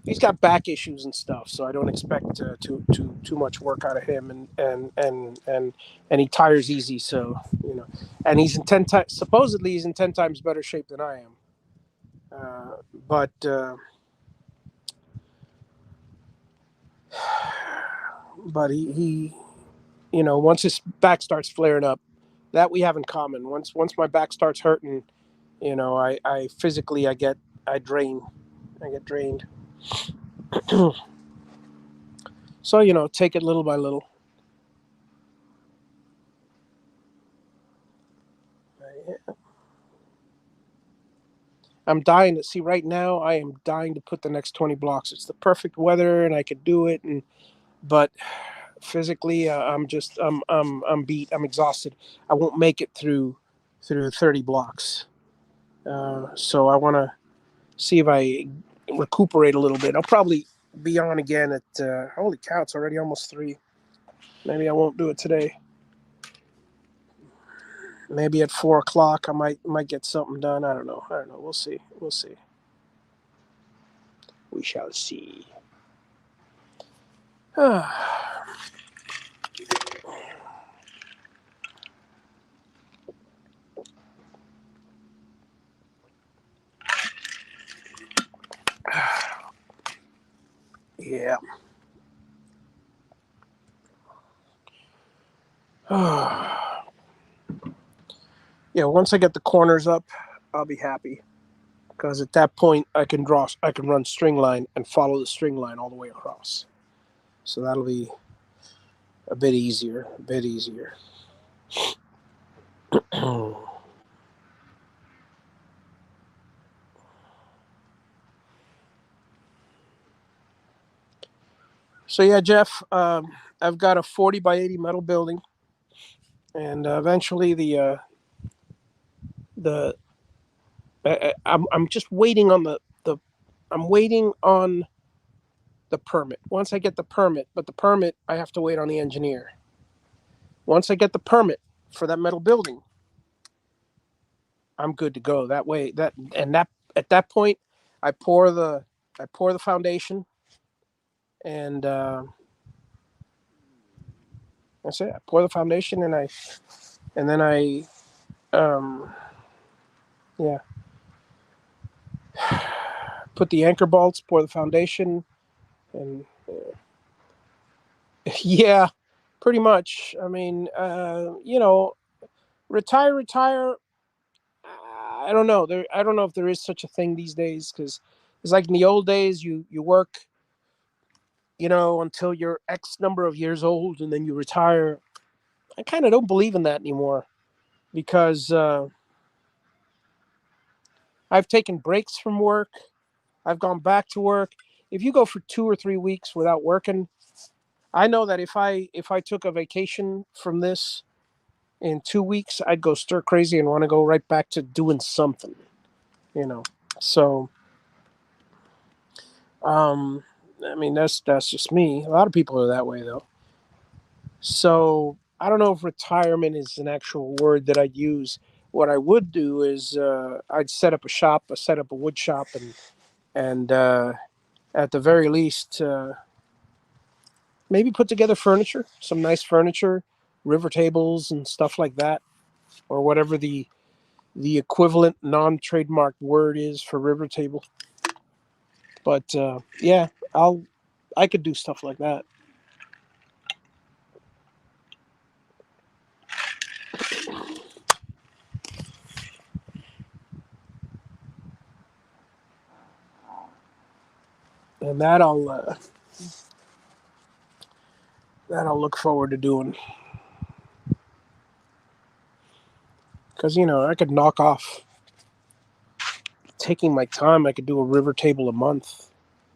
he's got back issues and stuff, so I don't expect too much work out of him, and he tires easy, so and he's in supposedly he's in 10 times better shape than I am, but he once his back starts flaring up, that we have in common. Once my back starts hurting, I physically I get drained. So take it little by little. I'm dying to see right now. I am dying to put the next 20 blocks. It's the perfect weather, and I could do it. But physically, I'm beat. I'm exhausted. I won't make it through 30 blocks. So I want to see if I recuperate a little bit. I'll probably be on again at holy cow! It's already almost 3. Maybe I won't do it today. Maybe at 4 o'clock I might get something done. I don't know. We'll see. We shall see. Yeah. Yeah, once I get the corners up, I'll be happy. Because at that point, I can run string line and follow the string line all the way across. So that'll be a bit easier. So yeah, Jeff, I've got a 40 by 80 metal building, and eventually I'm just waiting on I'm waiting on the permit. Once I get the permit, but the permit I have to wait on the engineer. Once I get the permit for that metal building, I'm good to go. That way, that at that point, I pour the foundation, and that's it. I pour the foundation, and then I yeah, put the anchor bolts, pour the foundation, and yeah, pretty much. I mean, retire. I don't know. I don't know if there is such a thing these days, because it's like in the old days, you work, until you're X number of years old, and then you retire. I kind of don't believe in that anymore, because I've taken breaks from work. I've gone back to work. If you go for 2 or 3 weeks without working, I know that if I took a vacation from this in 2 weeks, I'd go stir crazy and want to go right back to doing something, you know. So, I mean, that's just me. A lot of people are that way, though. So I don't know if retirement is an actual word that I'd use. What I would do is I'd set up a shop, set up a wood shop, and at the very least, maybe put together furniture, some nice furniture, river tables and stuff like that, or whatever the equivalent non-trademarked word is for river table. But yeah, I could do stuff like that. And that I'll look forward to doing, because I could knock off taking my time. I could do a river table a month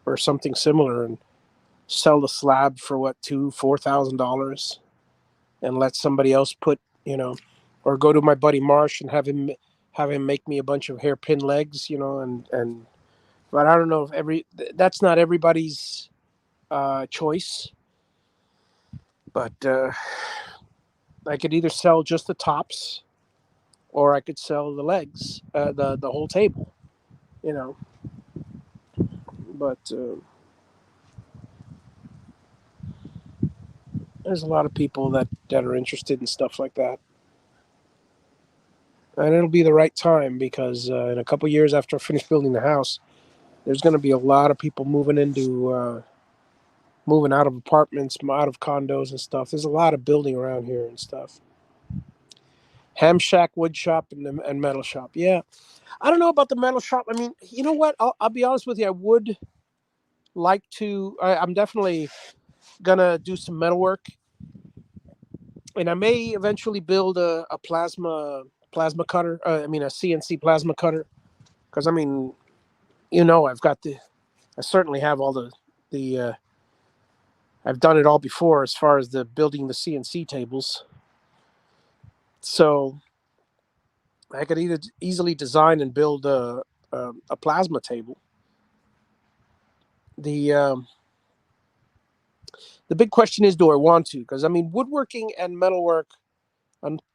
or something similar, and sell the slab for what, $2,000-$4,000, and let somebody else put, or go to my buddy Marsh and have him make me a bunch of hairpin legs, and but I don't know if that's not everybody's choice, but I could either sell just the tops, or I could sell the legs, the whole table. You know, but there's a lot of people that are interested in stuff like that, and it'll be the right time because in a couple years after I finish building the house, there's going to be a lot of people moving out of apartments, out of condos and stuff. There's a lot of building around here and stuff. Ham shack, wood shop, and metal shop. Yeah, I don't know about the metal shop. I mean, you know what? I'll be honest with you. I would like to. I'm definitely gonna do some metal work, and I may eventually build a plasma cutter. I mean, a CNC plasma cutter, because I mean, I've got I certainly have all the. I've done it all before as far as the building the CNC tables. So I could either easily design and build a plasma table. The um, the big question is, do I want to? Because I mean, woodworking and metalwork,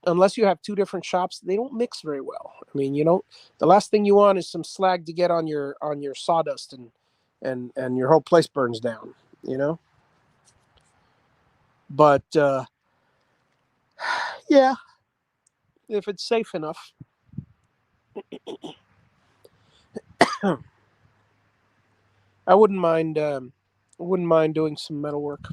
unless you have two different shops, they don't mix very well. I mean, the last thing you want is some slag to get on your sawdust and your whole place burns down. You know, but yeah, if it's safe enough. I wouldn't mind. I wouldn't mind doing some metal work.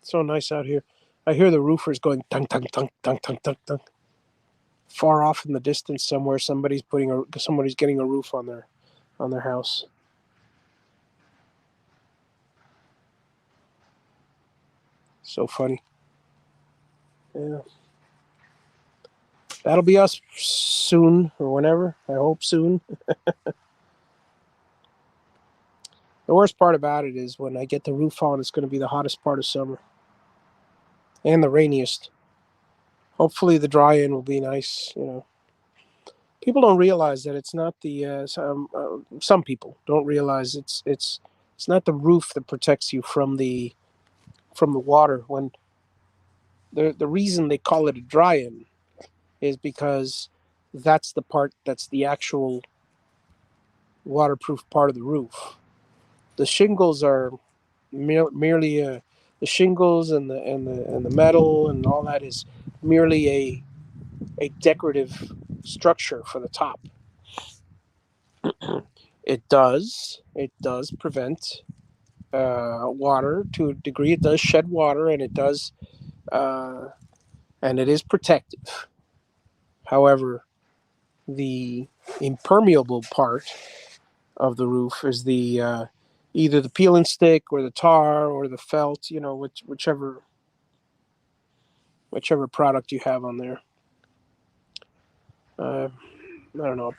It's so nice out here. I hear the roofers going tunk tunk tunk tunk tunk tunk tunk. Far off in the distance, somewhere, somebody's getting a roof on their house. So funny. Yeah, that'll be us soon or whenever. I hope soon. The worst part about it is when I get the roof on, it's going to be the hottest part of summer and the rainiest. Hopefully, the dry in will be nice. People don't realize that it's not some people don't realize it's not the roof that protects you from the water. When the reason they call it a dry in is because that's the part that's the actual waterproof part of the roof. The shingles are merely the shingles and the metal and all that is merely a decorative structure for the top. It does prevent water to a degree. It does shed water, uh, and it is protective. However, the impermeable part of the roof is the either the peel and stick or the tar or the felt. Whichever product you have on there. I don't know.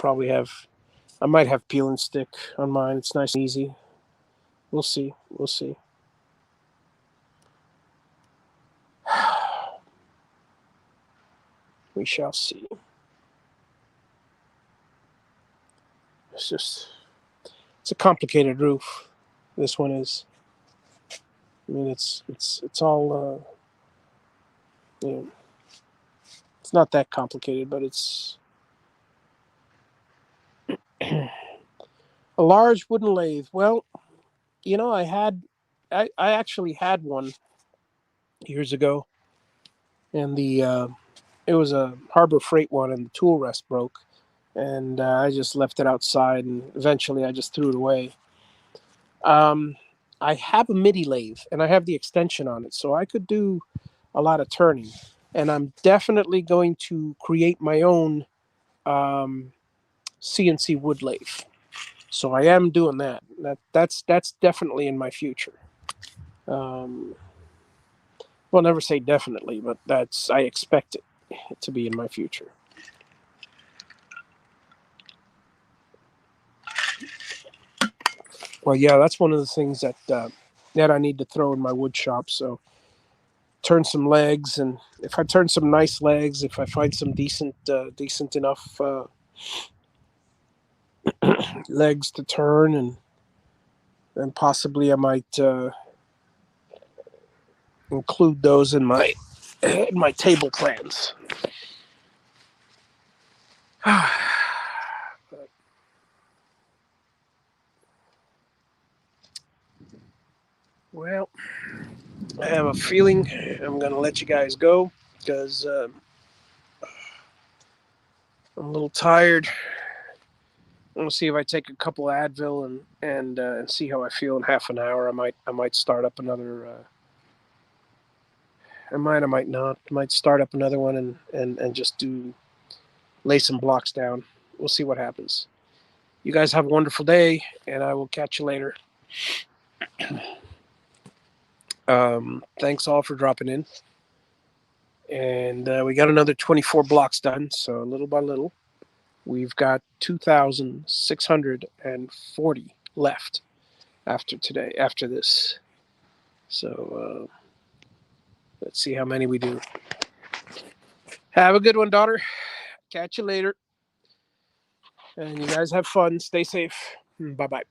I might have peel and stick on mine. It's nice and easy. We'll see. We'll see. We shall see. It's a complicated roof. This one is. I mean, it's all. You know, it's not that complicated, but it's a large wooden lathe. Well, I actually had one years ago, and it was a Harbor Freight one, and the tool rest broke, and I just left it outside, and eventually I just threw it away. Um, I have a MIDI lathe, and I have the extension on it, so I could do a lot of turning, and I'm definitely going to create my own CNC wood lathe. So I am doing that. That's definitely in my future. Um, well, never say definitely, but I expect it to be in my future. Well, yeah, that's one of the things that I need to throw in my wood shop. So turn some legs, and if I turn some nice legs, if I find some decent enough legs to turn, and then possibly I might include those in my table plans. Well, I have a feeling I'm going to let you guys go because I'm a little tired. I'm going to see if I take a couple Advil and see how I feel in half an hour. I might start up another. I might not. I might start up another one and just lay some blocks down. We'll see what happens. You guys have a wonderful day, and I will catch you later. Thanks all for dropping in. And we got another 24 blocks done, so little by little. We've got 2,640 left after this. So let's see how many we do. Have a good one, daughter. Catch you later. And you guys have fun. Stay safe. Bye-bye.